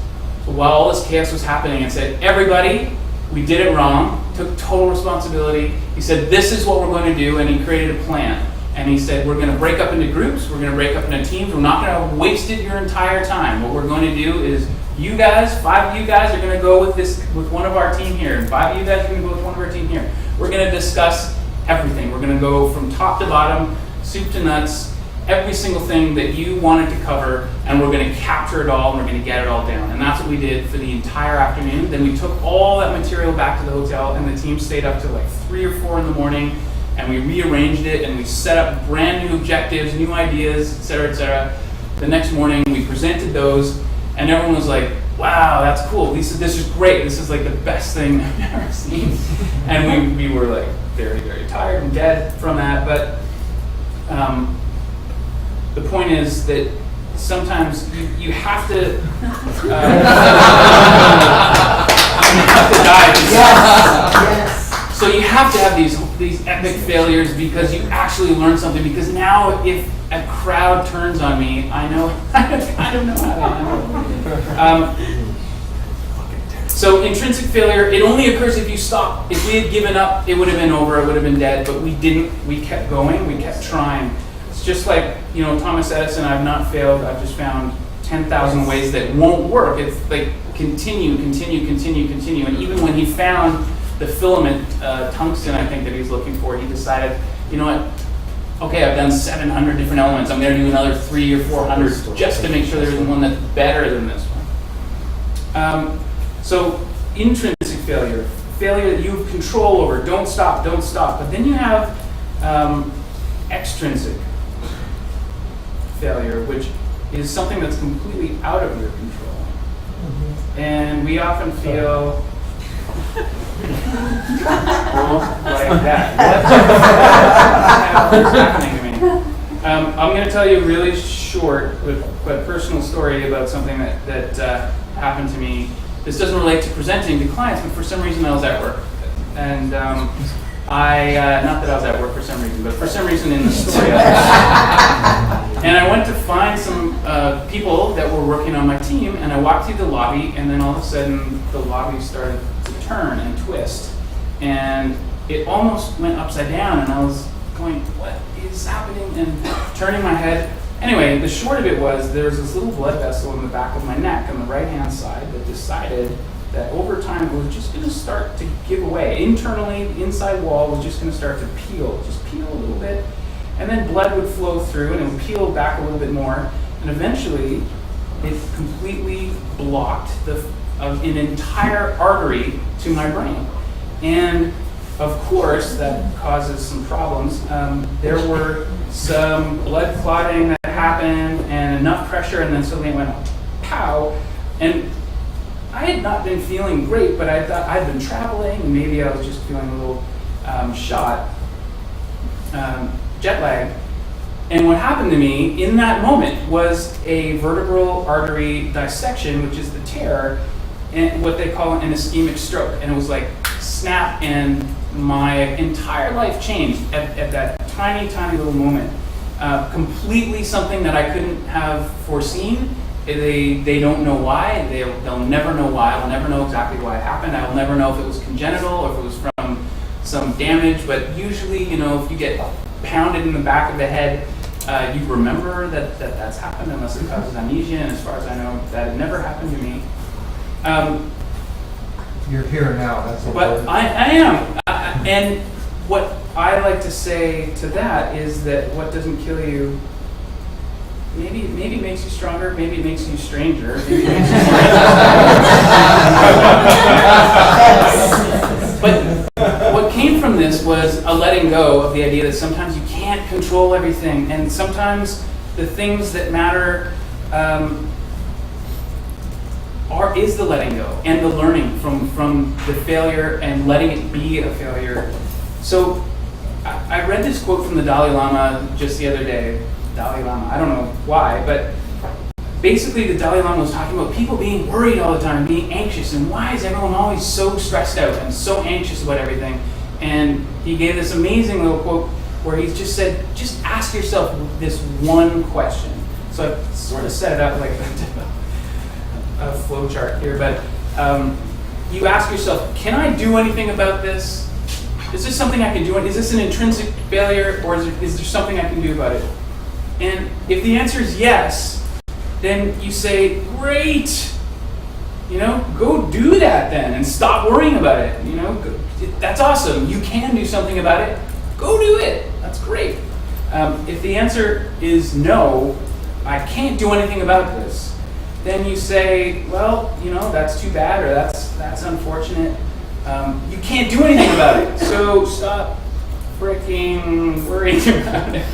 while all this chaos was happening and said, everybody, we did it wrong, took total responsibility. He said, this is what we're going to do, and he created a plan. And he said, we're going to break up into groups, we're going to break up into teams, we're not going to waste it your entire time. What we're going to do is, you guys, 5 of you guys are going to go with one of our team here, and 5 of you guys are going to go with one of our team here. We're going to discuss everything. We're going to go from top to bottom, soup to nuts, every single thing that you wanted to cover, and we're going to capture it all and we're going to get it all down. And that's what we did for the entire afternoon. Then we took all that material back to the hotel, and the team stayed up till like 3 or 4 in the morning, and we rearranged it, and we set up brand new objectives, new ideas, et cetera, et cetera. The next morning we presented those, and everyone was like, wow, that's cool. This is great. This is like the best thing I've ever seen. And we were like very, very tired and dead from that. But the point is that sometimes you have to you have to dive. Yes. So you have to have these epic failures because you actually learn something. Because now if a crowd turns on me, I know I don't know how to handle it. So intrinsic failure, it only occurs if you stop. If we had given up, it would have been over, it would have been dead, but we didn't. We kept going, we kept trying. It's just like, Thomas Edison, I've not failed, I've just found 10,000 ways that won't work. It's like continue. And even when he found the filament, tungsten, I think, that he's looking for, he decided, you know what, okay, I've done 700 different elements, I'm going to do another 300 or 400 just to make sure there's one that's better than this one. So intrinsic failure that you have control over, don't stop. But then you have extrinsic failure, which is something that's completely out of your control. Mm-hmm. And we often feel like that. What's happening to me? I'm going to tell you a really short but personal story about something that happened to me. This doesn't relate to presenting to clients, but for some reason I was at work. And not that I was at work for some reason, but for some reason in the story and I went to find some people that were working on my team, and I walked through the lobby, and then all of a sudden the lobby started to turn and twist. And it almost went upside down, and I was going, what is happening? And turning my head. Anyway, the short of it was there was this little blood vessel in the back of my neck on the right-hand side that decided that over time it was just going to start to give away. Internally, the inside wall was just going to start to peel a little bit, and then blood would flow through and it would peel back a little bit more, and eventually it completely blocked an entire artery to my brain. And of course, that causes some problems. There were some blood clotting that happened and enough pressure, and then suddenly it went pow. And I had not been feeling great, but I thought I'd been traveling, and maybe I was just feeling a little shot, jet lag. And what happened to me in that moment was a vertebral artery dissection, which is the tear, and what they call an ischemic stroke. And it was like snap, and my entire life changed at that tiny, tiny little moment. Completely something that I couldn't have foreseen. They don't know why. They'll never know why. I'll never know exactly why it happened. I'll never know if it was congenital or if it was from some damage. But usually, if you get pounded in the back of the head, you remember that's happened unless it causes amnesia. And as far as I know, that had never happened to me. You're here now. That's But important. I am. And what I like to say to that is that what doesn't kill you, maybe it makes you stronger, maybe it makes you stranger, maybe it makes you But what came from this was a letting go of the idea that sometimes you can't control everything, and sometimes the things that matter is the letting go and the learning from the failure and letting it be a failure. So I read this quote from the Dalai Lama just the other day. Dalai Lama, I don't know why, but basically the Dalai Lama was talking about people being worried all the time, being anxious, and why is everyone always so stressed out and so anxious about everything? And he gave this amazing little quote where he just said, just ask yourself this one question. So I've sort of set it up like a flow chart here, but you ask yourself, can I do anything about this? Is this something I can do? Is this an intrinsic failure, or is there something I can do about it? And if the answer is yes, then you say, great, go do that then, and stop worrying about it. That's awesome. You can do something about it. Go do it. That's great. If the answer is no, I can't do anything about this, then you say, well, that's too bad, or that's unfortunate. You can't do anything about it, so stop freaking worrying about it.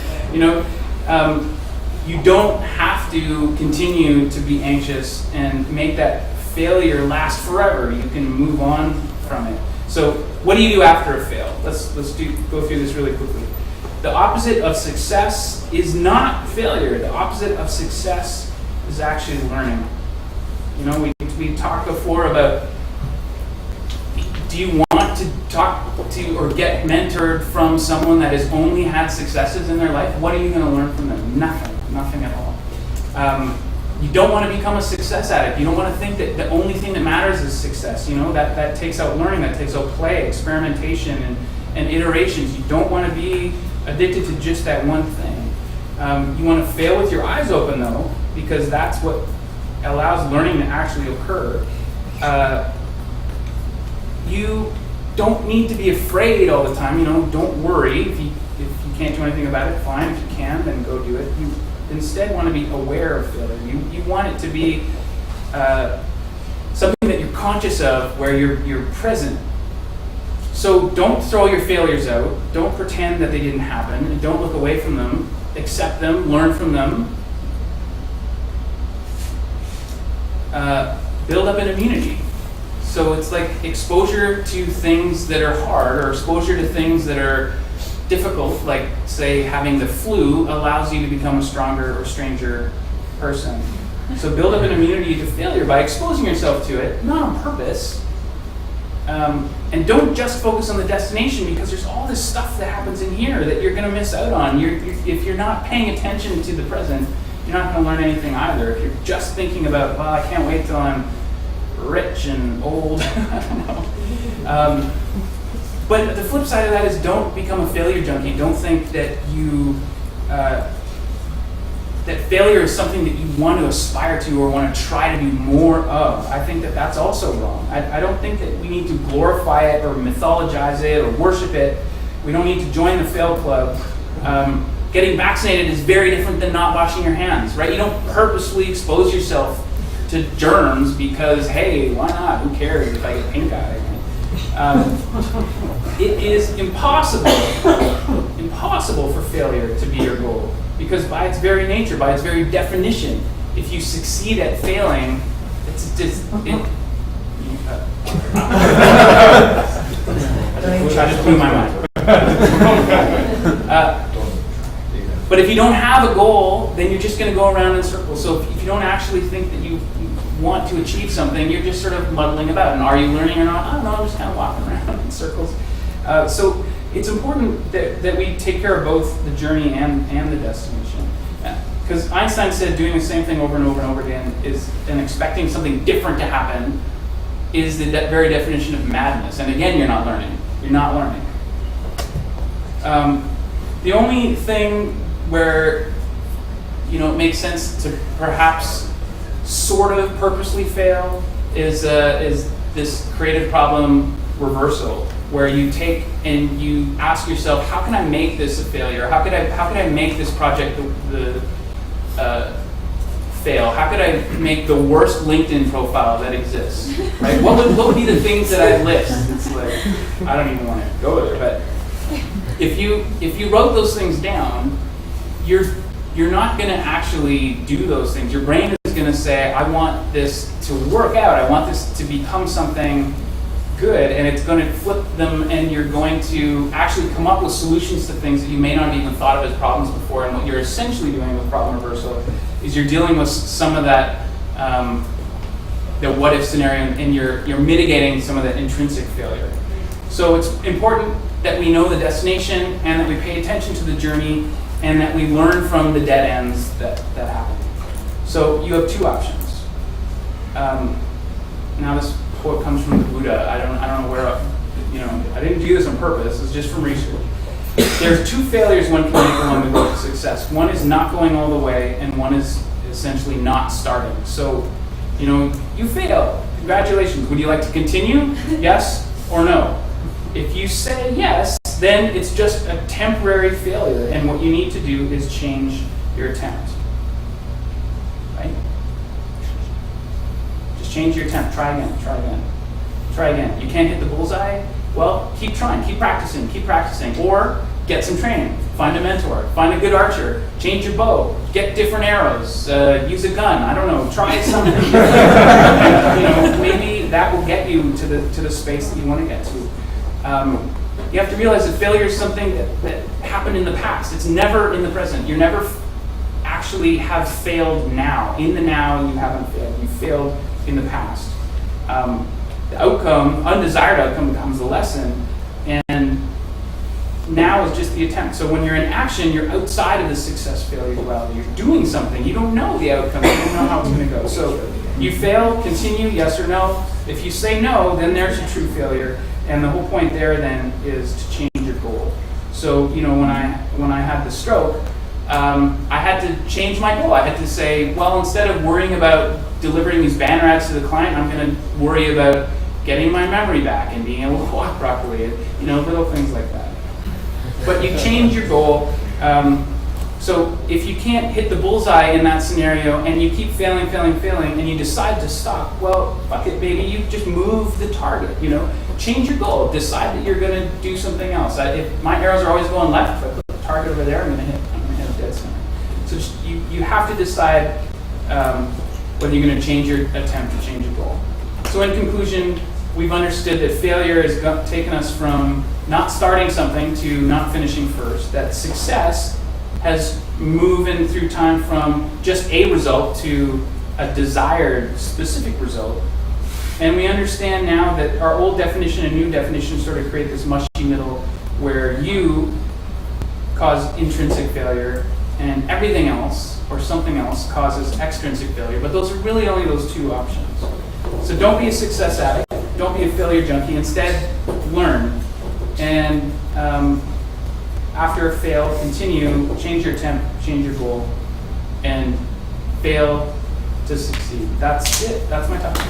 You don't have to continue to be anxious and make that failure last forever. You can move on from it. So what do you do after a fail? Let's go through this really quickly. The opposite of success is not failure. The opposite of success is actually learning. We talked before about, do you want to talk to or get mentored from someone that has only had successes in their life? What are you going to learn from them? Nothing at all. You don't want to become a success addict. You don't want to think that the only thing that matters is success. That takes out learning, that takes out play, experimentation, and iterations. You don't want to be addicted to just that one thing. You want to fail with your eyes open, though, because that's what allows learning to actually occur. You don't need to be afraid all the time. Don't worry. If you can't do anything about it, fine. If you can, then go do it. You instead want to be aware of failure. You want it to be something that you're conscious of, where you're present. So don't throw your failures out. Don't pretend that they didn't happen. And don't look away from them. Accept them. Learn from them. Build up an immunity. So it's like exposure to things that are hard, or exposure to things that are difficult, like, say, having the flu allows you to become a stronger or stranger person. So build up an immunity to failure by exposing yourself to it, not on purpose. And don't just focus on the destination, because there's all this stuff that happens in here that you're going to miss out on. If you're not paying attention to the present, you're not going to learn anything either. If you're just thinking about, well, I can't wait till I'm rich and old, I don't know. But the flip side of that is, don't become a failure junkie. Don't think that that failure is something that you want to aspire to or want to try to do more of. I think that that's also wrong. I don't think that we need to glorify it or mythologize it or worship it. We don't need to join the fail club. Getting vaccinated is very different than not washing your hands, right? You don't purposely expose yourself to germs because, hey, why not? Who cares if I get pink eye? It is impossible for failure to be your goal, because by its very nature, by its very definition, if you succeed at failing, it's just I just blew my mind. But if you don't have a goal, then you're just going to go around in circles. So if you don't actually think that you want to achieve something, you're just sort of muddling about. And are you learning or not? I don't know, I'm just kind of walking around in circles. So it's important that we take care of both the journey and the destination. Because Einstein said doing the same thing over and over and over again and expecting something different to happen is the very definition of madness. And again, you're not learning. You're not learning. The only thing where it makes sense to perhaps sort of purposely fail is this creative problem reversal, where you take and you ask yourself, how can I make this a failure? How could I make this project fail? How could I make the worst LinkedIn profile that exists? Right? What would be the things that I list? It's like, I don't even want to go there, but if you wrote those things down, you're not going to actually do those things. Your brain is going to say, I want this to work out. I want this to become something good, and it's going to flip them, and you're going to actually come up with solutions to things that you may not have even thought of as problems before. And what you're essentially doing with problem reversal is you're dealing with some of that, the what if scenario, and you're mitigating some of that intrinsic failure. So it's important that we know the destination and that we pay attention to the journey and that we learn from the dead ends that happen. So you have two options. Now this quote comes from the Buddha. I don't know where, I didn't do this on purpose. It's just from research. There's two failures one can make along the road to success. One is not going all the way, and one is essentially not starting. So, you failed. Congratulations. Would you like to continue? Yes or no? If you say yes, then it's just a temporary failure, and what you need to do is change your attempt. Right? Just change your attempt. Try again, try again, try again. You can't hit the bullseye? Well, keep trying, keep practicing, or get some training. Find a mentor, find a good archer, change your bow, get different arrows, use a gun, I don't know, try something. Maybe that will get you to the space that you want to get to. You have to realize that failure is something that happened in the past. It's never in the present. You never actually have failed now. In the now, you haven't failed. You failed in the past. The outcome, undesired outcome, becomes the lesson, and now is just the attempt. So when you're in action, you're outside of the success-failure duality. You're doing something. You don't know the outcome. You don't know how it's going to go. So you fail, continue, yes or no. If you say no, then there's your true failure. And the whole point there then is to change your goal. So when I had the stroke, I had to change my goal. I had to say, well, instead of worrying about delivering these banner ads to the client, I'm going to worry about getting my memory back and being able to walk properly. Little things like that. But you change your goal. So if you can't hit the bullseye in that scenario and you keep failing, and you decide to stop, well, fuck it, baby, you just move the target, Change your goal. Decide that you're going to do something else. If my arrows are always going left, if I put the target over there, I'm going to hit a dead center. So you have to decide whether you're going to change your attempt or change your goal. So in conclusion, we've understood that failure has taken us from not starting something to not finishing first. That success has moved in through time from just a result to a desired specific result. And we understand now that our old definition and new definition sort of create this mushy middle where you cause intrinsic failure and everything else or something else causes extrinsic failure. But those are really only those two options. So don't be a success addict. Don't be a failure junkie. Instead, learn. And after a fail, continue, change your attempt, change your goal, and fail to succeed. That's it. That's my topic.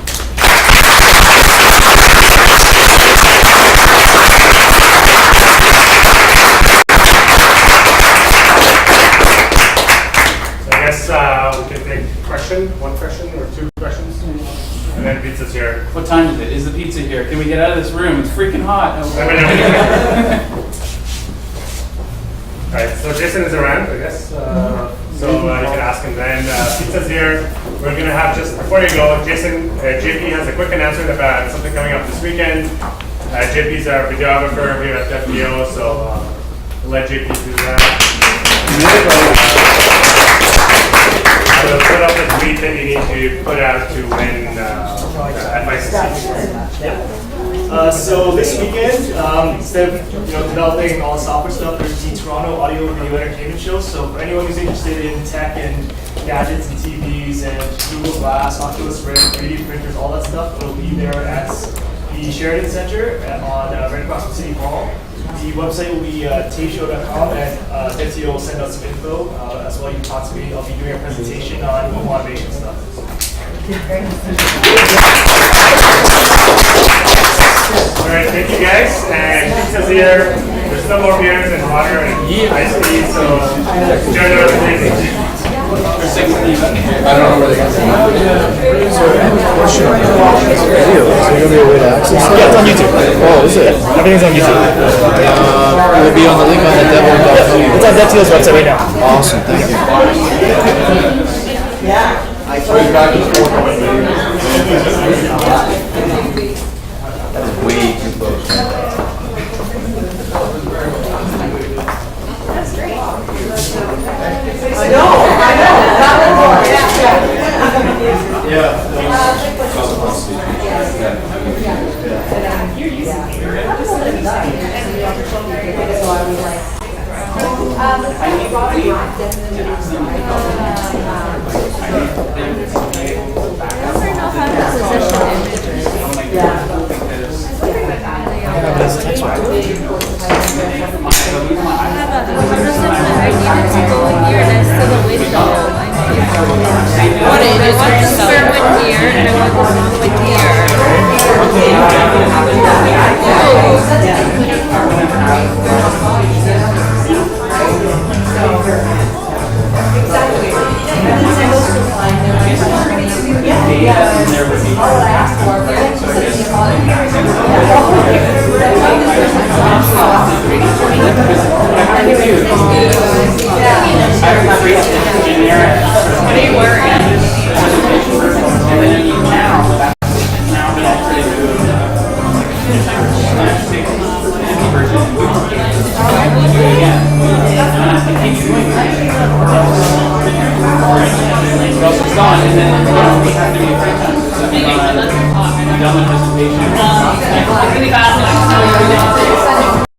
So I guess we can take one question or two questions, and then pizza's here. What time is it? Is the pizza here? Can we get out of this room? It's freaking hot. Alright, so Jason is around, I guess. So you can ask him then. Pizza's here. We're going to have just, before you go, Jason, JP has a quick announcement about something coming up this weekend. JP's our videographer here at DevTO, so we'll let JP do that. I will put up the tweet that you need to put out to win advice. So this weekend, instead of developing all the software stuff, there's the Toronto Audio and Video Entertainment Show. So for anyone who's interested in tech and gadgets and TVs and Google Glass, Oculus Rift, 3D printers, all that stuff, it'll be there at the Sheridan Center right across from City Hall. The website will be Teixeira.com, and DevTO will send out some info as well. You can talk to me. I'll be doing a presentation on home automation stuff. All right, thank you guys. And pizza's here. There's still more beers and water and iced tea, so enjoy the rest of the evening. I don't know where they got that. So, what's your video? Is there going to be a way to access that? Yeah, it's on YouTube. Oh, is it? Everything's on YouTube. Will it be on the link on the DevTO? It's on DevTO's website right now. Awesome, thank you. Way too close. I know. Really